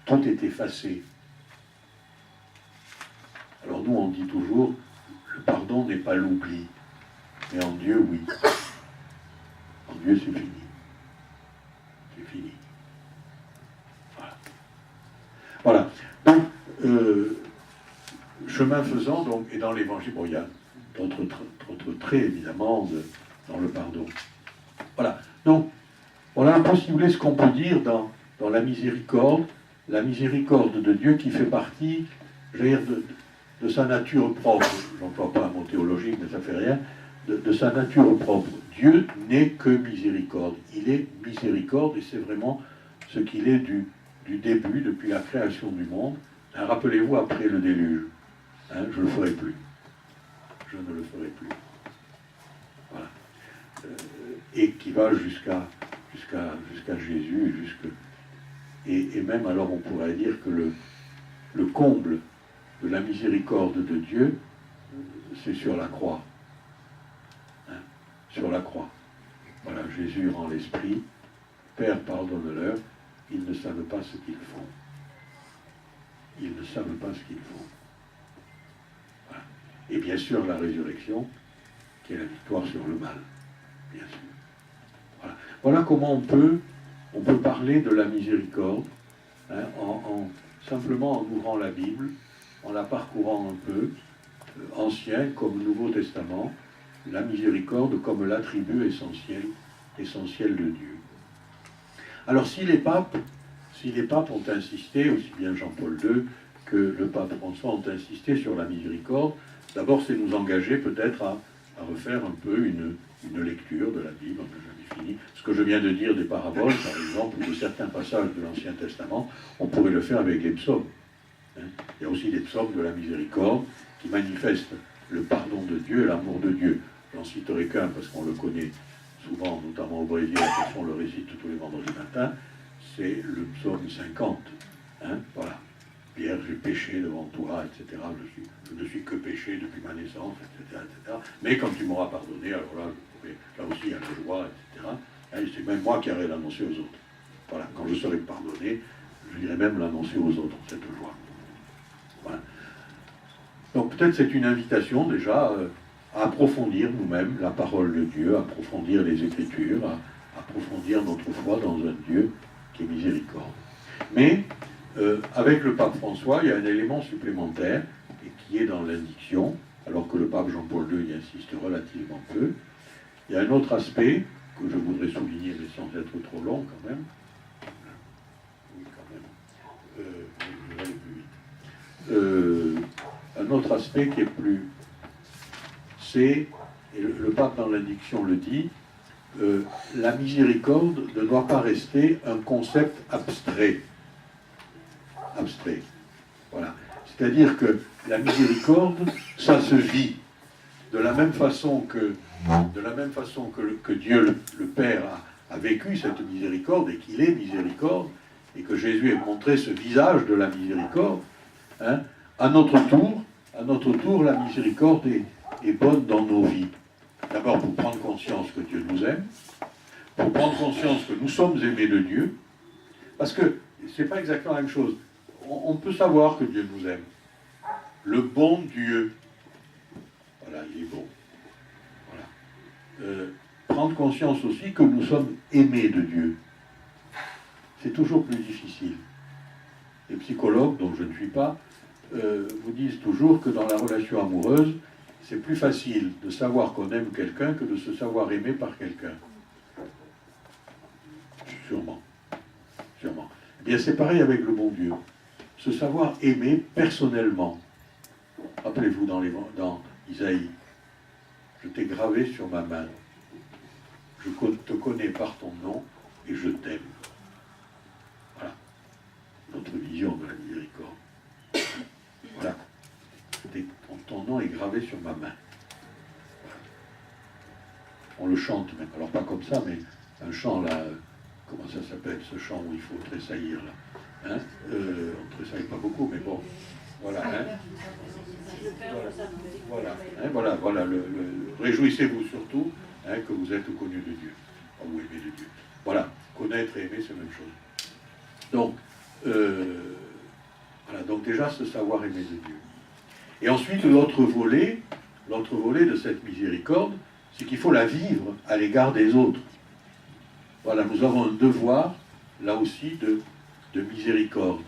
Tout est effacé. Alors nous, on dit toujours, le pardon n'est pas l'oubli. Mais en Dieu, oui. En Dieu, c'est fini. C'est fini. Voilà. Donc, chemin faisant, donc, et dans l'évangile, bon, il y a d'autres traits, évidemment, dans le pardon. Voilà. Donc, voilà Voilà un peu, si vous voulez, ce qu'on peut dire dans la miséricorde de Dieu qui fait partie, je veux dire, de sa nature propre. Je n'emploie pas un mot théologique, mais ça ne fait rien. De sa nature propre. Dieu n'est que miséricorde. Il est miséricorde et c'est vraiment ce qu'il est du début, depuis la création du monde. Hein, rappelez-vous, après le déluge, hein, je ne le ferai plus. Je ne le ferai plus. Voilà. Et qui va jusqu'à Jésus, et même alors on pourrait dire que le comble de la miséricorde de Dieu, c'est sur la croix. Hein, sur la croix. Voilà, Jésus rend l'esprit, Père, pardonne-leur, ils ne savent pas ce qu'ils font. Ils ne savent pas ce qu'ils font. Voilà. Et bien sûr la résurrection, qui est la victoire sur le mal, bien sûr. Voilà, voilà comment on peut parler de la miséricorde, hein, simplement en ouvrant la Bible, en la parcourant un peu, Ancien comme Nouveau Testament, la miséricorde comme l'attribut essentiel de Dieu. Alors si les papes ont insisté, aussi bien Jean-Paul II que le pape François ont insisté sur la miséricorde, d'abord c'est nous engager peut-être à refaire un peu une lecture de la Bible, on n'a jamais fini. Ce que je viens de dire des paraboles, par exemple, ou de certains passages de l'Ancien Testament, on pourrait le faire avec les psaumes. Hein. Il y a aussi des psaumes de la miséricorde qui manifestent le pardon de Dieu et l'amour de Dieu. J'en citerai qu'un parce qu'on le connaît souvent, notamment au Brésil, on le récite tous les vendredis matins, c'est le psaume 50. Hein, voilà. Pierre, j'ai péché devant toi, etc. Je ne suis que péché depuis ma naissance, etc., etc. Mais quand tu m'auras pardonné, alors là aussi il y a la joie, etc. Hein, c'est même moi qui aurai l'annoncer aux autres. Voilà. Quand je serai pardonné, je dirai même l'annoncer aux autres, cette joie. Voilà. Donc peut-être c'est une invitation déjà à approfondir nous-mêmes la parole de Dieu, à approfondir les Écritures, à approfondir notre foi dans un Dieu qui est miséricorde. Mais avec le pape François, il y a un élément supplémentaire et qui est dans l'indiction, alors que le pape Jean-Paul II y insiste relativement peu. Il y a un autre aspect que je voudrais souligner, mais sans être trop long quand même. Oui, quand même. Je vais aller plus vite. Un autre aspect qui est plus... C'est, et le pape dans l'indiction le dit, la miséricorde ne doit pas rester un concept abstrait. Voilà. C'est-à-dire que la miséricorde, ça se vit de la même façon que Dieu le Père a vécu cette miséricorde et qu'il est miséricorde et que Jésus ait montré ce visage de la miséricorde. Hein, à notre tour, la miséricorde est bonne dans nos vies. D'abord pour prendre conscience que Dieu nous aime, pour prendre conscience que nous sommes aimés de Dieu, parce que c'est pas exactement la même chose. On peut savoir que Dieu nous aime. Le bon Dieu, voilà, il est bon. Voilà. Prendre conscience aussi que nous sommes aimés de Dieu. C'est toujours plus difficile. Les psychologues, dont je ne suis pas, vous disent toujours que dans la relation amoureuse, c'est plus facile de savoir qu'on aime quelqu'un que de se savoir aimé par quelqu'un. Sûrement. Eh bien, c'est pareil avec le bon Dieu. Se savoir aimer personnellement. Rappelez-vous dans Isaïe, je t'ai gravé sur ma main. Je te connais par ton nom et je t'aime. Voilà. Notre vision de la miséricorde. Voilà. Ton nom est gravé sur ma main. Voilà. On le chante même. Alors pas comme ça, mais un chant là, comment ça s'appelle ce chant où il faut tressaillir là. Hein, on ne tressaille pas beaucoup, mais bon. Voilà. Hein, voilà. Réjouissez-vous surtout hein, que vous êtes connus de Dieu. Ou aimés de Dieu. Voilà. Connaître et aimer, c'est la même chose. Donc, voilà. Donc déjà, ce savoir aimer de Dieu. Et ensuite, l'autre volet de cette miséricorde, c'est qu'il faut la vivre à l'égard des autres. Voilà, nous avons un devoir, là aussi, de miséricorde.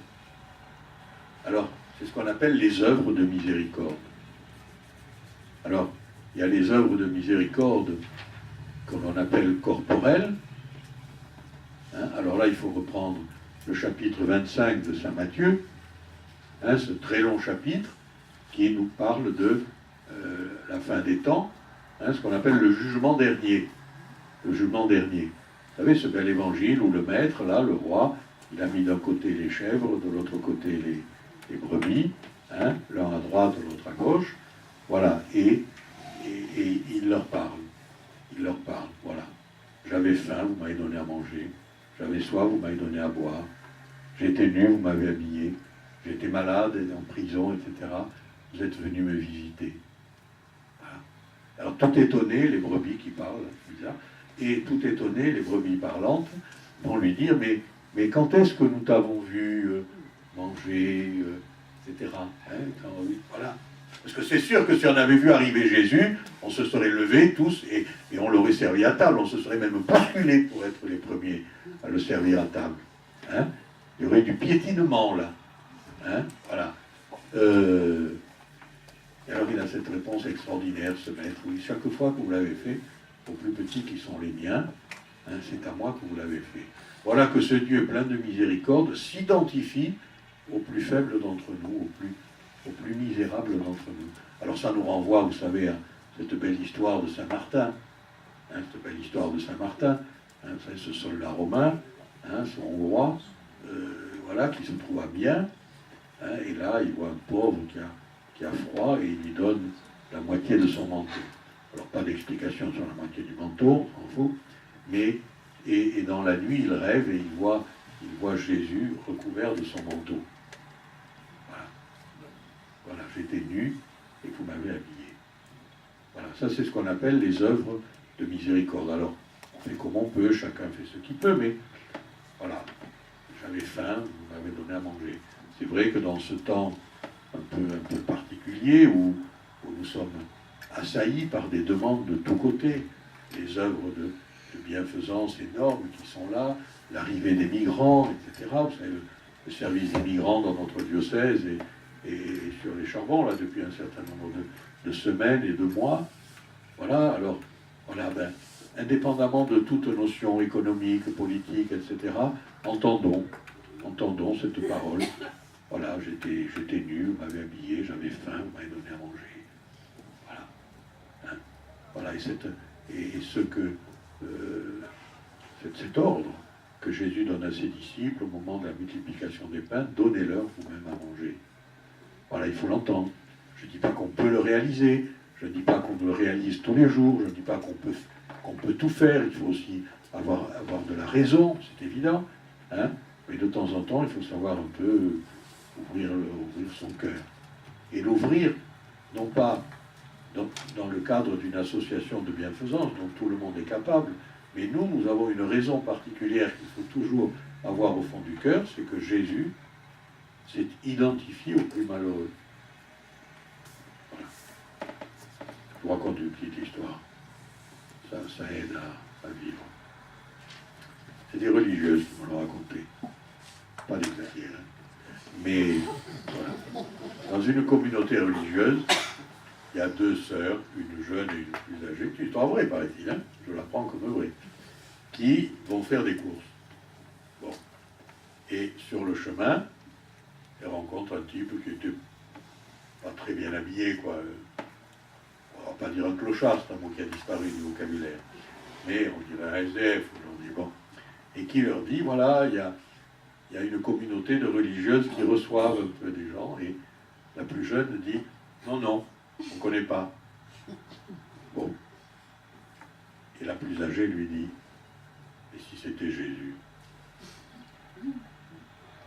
Alors, c'est ce qu'on appelle les œuvres de miséricorde. Alors, il y a les œuvres de miséricorde que l'on appelle corporelles, Hein, alors là, il faut reprendre le chapitre 25 de Saint Matthieu, hein, ce très long chapitre qui nous parle de la fin des temps, hein, ce qu'on appelle le jugement dernier. Le jugement dernier. Vous savez, ce bel évangile où le maître, là, le roi, il a mis d'un côté les chèvres, de l'autre côté les brebis, hein, l'un à droite, l'autre à gauche, voilà, et il leur parle. Il leur parle, voilà. J'avais faim, vous m'avez donné à manger. J'avais soif, vous m'avez donné à boire. J'étais nu, vous m'avez habillé. J'étais malade, en prison, etc. Vous êtes venus me visiter. Voilà. Alors, tout étonné, les brebis qui parlent, bizarre, et tout étonné, les brebis parlantes vont lui dire, mais quand est-ce que nous t'avons vu manger, etc. Hein, voilà. Parce que c'est sûr que si on avait vu arriver Jésus, on se serait levés tous et on l'aurait servi à table. On se serait même bousculés pour être les premiers à le servir à table. Hein? Il y aurait du piétinement là. Hein? Voilà. Et alors il a cette réponse extraordinaire, ce maître. Oui, chaque fois que vous l'avez fait, aux plus petits qui sont les miens, hein, c'est à moi que vous l'avez fait. Voilà que ce Dieu plein de miséricorde s'identifie aux plus faibles d'entre nous, aux plus misérables d'entre nous. Alors ça nous renvoie, vous savez, à cette belle histoire de Saint-Martin. Hein, cette belle histoire de Saint-Martin. Hein, vous savez, ce soldat romain, hein, son roi, voilà, qui se trouve à bien. Hein, et là, il voit un pauvre qui a froid et il lui donne la moitié de son manteau. Alors pas d'explication sur la moitié du manteau, on s'en fout. Mais, et dans la nuit, il rêve et il voit Jésus recouvert de son manteau. Voilà, j'étais nu et vous m'avez habillé. Voilà, ça c'est ce qu'on appelle les œuvres de miséricorde. Alors, on fait comme on peut, chacun fait ce qu'il peut, mais voilà, j'avais faim, vous m'avez donné à manger. C'est vrai que dans ce temps un peu particulier où nous sommes assaillis par des demandes de tous côtés, les œuvres de bienfaisance énormes qui sont là, l'arrivée des migrants, etc. Vous savez, le service des migrants dans notre diocèse et sur les charbons, là, depuis un certain nombre de semaines et de mois. Voilà, alors, voilà, indépendamment de toute notion économique, politique, etc., entendons cette parole. Voilà, j'étais nu, vous m'avez habillé, j'avais faim, vous m'avez donné à manger. Voilà. Hein, voilà, cet ordre que Jésus donne à ses disciples au moment de la multiplication des pains, donnez-leur vous-même à manger. Voilà, il faut l'entendre. Je ne dis pas qu'on peut le réaliser, je ne dis pas qu'on le réalise tous les jours, je ne dis pas qu'on peut tout faire, il faut aussi avoir de la raison, c'est évident, hein, mais de temps en temps, il faut savoir un peu ouvrir son cœur. Et l'ouvrir, non pas dans le cadre d'une association de bienfaisance dont tout le monde est capable, mais nous avons une raison particulière qu'il faut toujours avoir au fond du cœur, c'est que Jésus s'est identifié aux plus malheureux. Voilà. Je vous raconte une petite histoire. Ça aide à vivre. C'est des religieuses qui m'ont raconté. Pas des chrétiens. Mais voilà. Dans une communauté religieuse, il y a deux sœurs, une jeune et une plus âgée, c'est une histoire vraie, paraît-il, hein, je la prends comme vraie, qui vont faire des courses. Bon. Et sur le chemin, elles rencontrent un type qui était pas très bien habillé, quoi. On va pas dire un clochard, c'est un mot qui a disparu du vocabulaire. Mais on dirait un SDF aujourd'hui, bon. Et qui leur dit, voilà, il y a une communauté de religieuses qui reçoivent un peu des gens, et la plus jeune dit, non, on ne connaît pas. Bon. Et la plus âgée lui dit, et si c'était Jésus?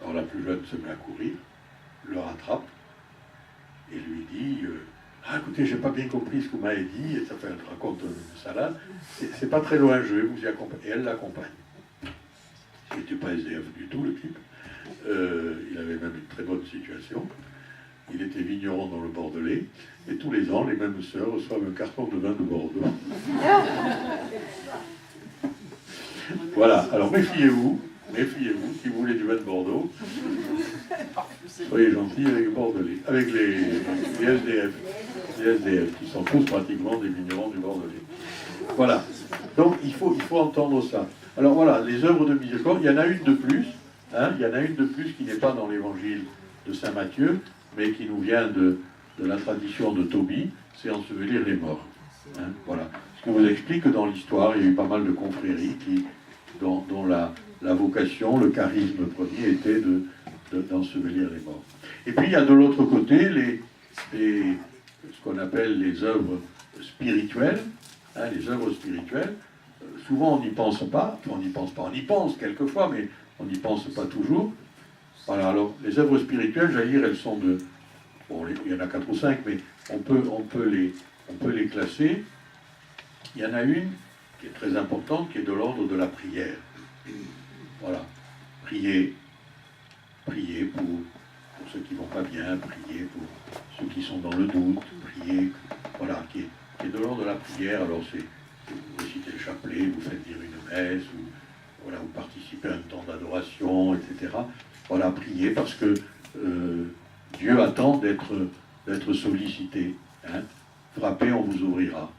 Alors la plus jeune se met à courir, le rattrape, et lui dit, écoutez, j'ai pas bien compris ce que vous m'avez dit, et ça fait un raconte une salade, c'est pas très loin, je vais vous y accompagner. Et elle l'accompagne. Il n'était pas SDF du tout, le type. Il avait même une très bonne situation. Il était vigneron dans le Bordelais, et tous les ans, les mêmes sœurs reçoivent un carton de vin de Bordeaux. Voilà, alors méfiez-vous, si vous voulez du vin de Bordeaux, soyez gentils avec les Bordelais, avec les SDF, qui sont tous pratiquement des vignerons du Bordelais. Voilà. Donc il faut entendre ça. Alors voilà, les œuvres de miséricorde, il y en a une de plus, hein, il y en a une de plus qui n'est pas dans l'évangile de Saint Matthieu, mais qui nous vient de la tradition de Tobie, c'est ensevelir les morts. Hein, voilà. Ce qui vous explique que dans l'histoire, il y a eu pas mal de confréries dont la vocation, le charisme premier était d'ensevelir les morts. Et puis il y a de l'autre côté ce qu'on appelle les œuvres spirituelles. Hein, les œuvres spirituelles, souvent on n'y pense pas, on y pense quelquefois, mais on n'y pense pas toujours. Voilà, alors les œuvres spirituelles, j'allais dire, elles sont de... Bon, il y en a 4 ou 5, mais on peut les classer. Il y en a une qui est très importante, qui est de l'ordre de la prière. Voilà, prier pour ceux qui ne vont pas bien, prier pour ceux qui sont dans le doute, prier, voilà, qui est de l'ordre de la prière. Alors vous récitez le chapelet, vous faites dire une messe, ou voilà, vous participez à un temps d'adoration, etc. Voilà, prier parce que Dieu attend d'être sollicité. Hein. Frappez, on vous ouvrira.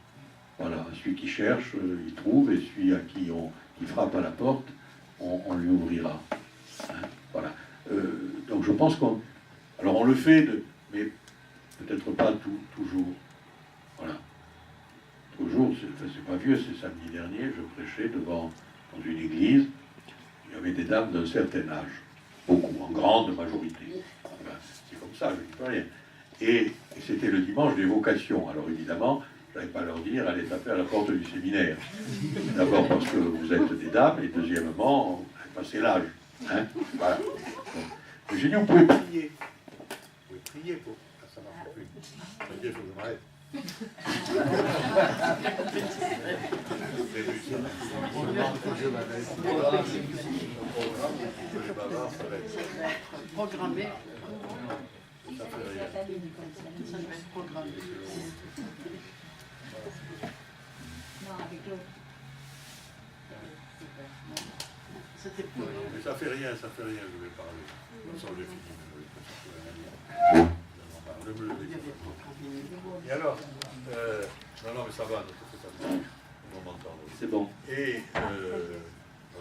Voilà, celui qui cherche, il trouve, et celui à qui frappe à la porte, on lui ouvrira. Hein. Voilà. Donc je pense alors on le fait, mais peut-être pas toujours. Voilà. Toujours, c'est pas vieux, c'est samedi dernier, je prêchais dans une église, il y avait des dames d'un certain âge, beaucoup, en grande majorité. Voilà. C'est comme ça, je ne dis pas rien. Et c'était le dimanche des vocations. Alors évidemment, je n'allais pas leur dire, allez taper à la porte du séminaire. D'abord parce que vous êtes des dames, et deuxièmement, vous avez passé l'âge. Hein, voilà. Donc, j'ai dit, vous pouvez prier. Vous pouvez prier pour... Ah, ça marche plus. Ça veut dire, il faut que je m'arrête. Programmé. Ça fait rien. Ça va être programmé. C'était pour... Mais ça fait rien, je vais parler. Sans le fini. Et alors, non, mais ça va, on m'entend. C'est bon. Et,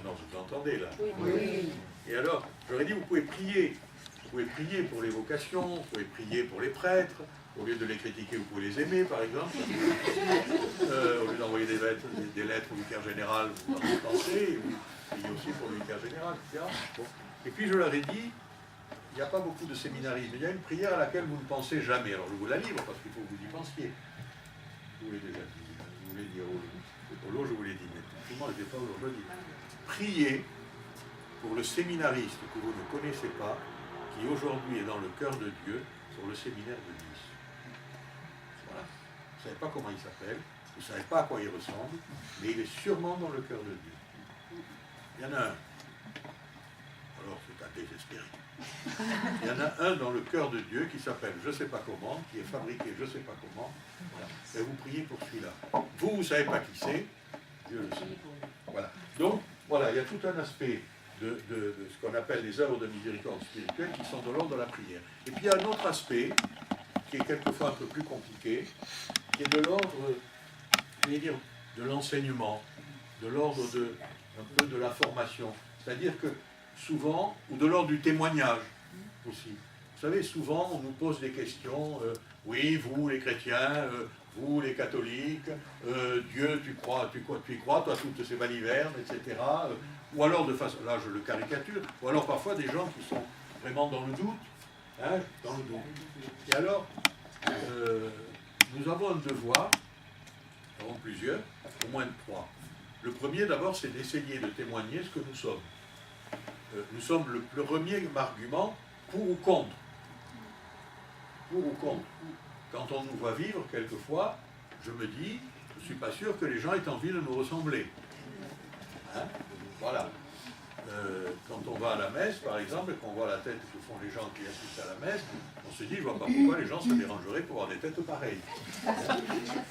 non, vous entendez là. Oui. Et alors, j'aurais dit, vous pouvez prier. Vous pouvez prier pour les vocations, vous pouvez prier pour les prêtres. Au lieu de les critiquer, vous pouvez les aimer, par exemple. Au lieu d'envoyer des lettres au vicaire général, vous en pensez, vous priez aussi pour le vicaire général, etc. Bon. Et puis, je leur ai dit, il n'y a pas beaucoup de séminarisme. Il y a une prière à laquelle vous ne pensez jamais. Alors, je vous la livre, parce qu'il faut que vous y pensiez. Je vous l'ai déjà dit. Je vous l'ai dit au lot, je vous l'ai dit. Mais effectivement, je n'étais pas aujourd'hui. Priez pour le séminariste que vous ne connaissez pas, qui aujourd'hui est dans le cœur de Dieu, sur le séminaire de Nice. Voilà. Vous ne savez pas comment il s'appelle, vous ne savez pas à quoi il ressemble, mais il est sûrement dans le cœur de Dieu. Il y en a un. Alors, c'est à désespérer. Il y en a un dans le cœur de Dieu qui s'appelle je ne sais pas comment, qui est fabriqué je ne sais pas comment. Voilà. Et vous priez pour celui-là. Vous ne savez pas qui c'est, Dieu le sait. Voilà. Donc, voilà, il y a tout un aspect de ce qu'on appelle les œuvres de miséricorde spirituelle qui sont de l'ordre de la prière. Et puis il y a un autre aspect qui est quelquefois un peu plus compliqué, qui est de l'ordre, je vais dire, de l'enseignement, de l'ordre un peu de la formation. C'est-à-dire que souvent, ou de l'ordre du témoignage aussi. Vous savez, souvent on nous pose des questions, oui, vous les chrétiens, vous les catholiques, Dieu, tu y crois, toi toutes ces balivernes, etc. Ou alors de façon, là je le caricature, ou alors parfois des gens qui sont vraiment dans le doute, hein, dans le doute. Et alors, nous avons un devoir, nous avons plusieurs, au moins 3. Le premier d'abord, c'est d'essayer de témoigner ce que nous sommes. Nous sommes le premier argument pour ou contre. Pour ou contre. Quand on nous voit vivre, quelquefois, je me dis, je ne suis pas sûr que les gens aient envie de nous ressembler. Hein? Voilà. Quand on va à la messe, par exemple, et qu'on voit la tête que font les gens qui assistent à la messe, on se dit, je ne vois pas pourquoi les gens se dérangeraient pour avoir des têtes pareilles.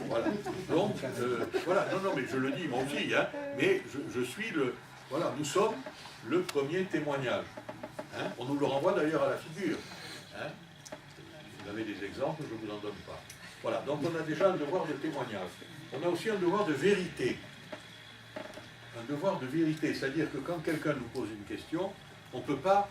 Voilà. Donc, voilà. Non, mais je le dis moi aussi, hein, mais je suis le... Voilà, nous sommes le premier témoignage. Hein? On nous le renvoie d'ailleurs à la figure. Hein? Vous avez des exemples, je ne vous en donne pas. Voilà, donc on a déjà un devoir de témoignage. On a aussi un devoir de vérité. un devoir de vérité. C'est-à-dire que quand quelqu'un nous pose une question, on ne peut pas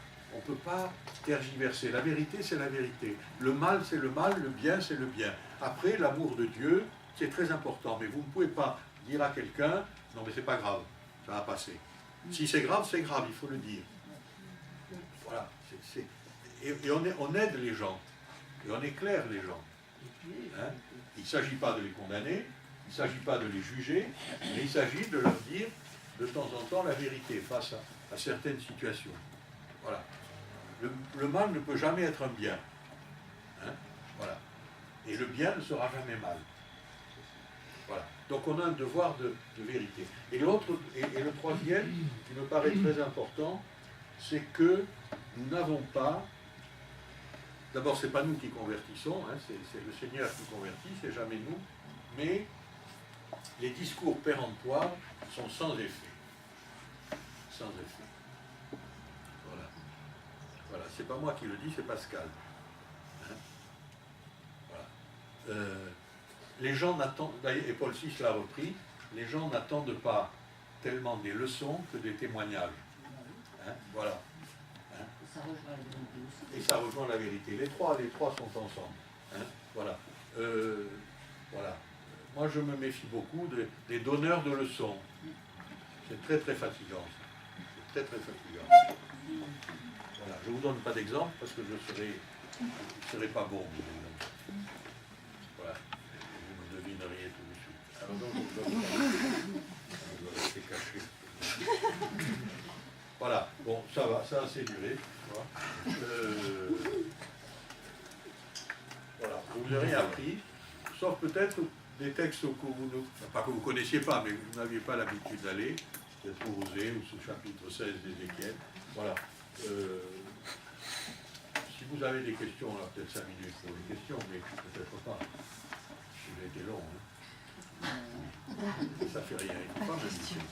tergiverser. La vérité, c'est la vérité. Le mal, c'est le mal. Le bien, c'est le bien. Après, l'amour de Dieu, c'est très important. Mais vous ne pouvez pas dire à quelqu'un, non mais c'est pas grave, ça va passer. Si c'est grave, il faut le dire. Voilà. Et on aide les gens. Et on éclaire les gens. Hein? Il ne s'agit pas de les condamner, il ne s'agit pas de les juger, mais il s'agit de leur dire de temps en temps la vérité face à certaines situations. Voilà. Le mal ne peut jamais être un bien. Hein? Voilà. Et le bien ne sera jamais mal. Voilà. Donc on a un devoir de vérité. Et le troisième, qui me paraît très important, c'est que nous n'avons pas... D'abord, ce n'est pas nous qui convertissons, hein, c'est le Seigneur qui convertit, c'est jamais nous, mais les discours péremptoires sont sans effet. Sans effet. Voilà. Voilà, c'est pas moi qui le dis, c'est Pascal. Hein? Voilà. Les gens n'attendent, et Paul VI l'a repris, les gens n'attendent pas tellement des leçons que des témoignages. Hein? Voilà. Hein? Et ça rejoint la vérité. Les trois sont ensemble. Hein? Voilà. Voilà. Moi, je me méfie beaucoup des donneurs de leçons. C'est très, très fatigant. C'est très, très fatigant. Voilà. Je ne vous donne pas d'exemple parce que je ne serai pas bon. Voilà. Vous ne devineriez tout de suite. Alors donc, je vais rester caché. Voilà. Bon, ça va, ça a assez duré. Voilà. Vous n'avez rien appris, sauf peut-être des textes pas que vous ne connaissiez pas, mais vous n'aviez pas l'habitude d'aller, peut-être Osée ou ce chapitre 16 d'Ézéchiel. Voilà. Si vous avez des questions, on a peut-être 5 minutes pour les questions, mais peut-être pas. J'ai été long. Hein. Ça fait rien. Il ne faut pas me dire.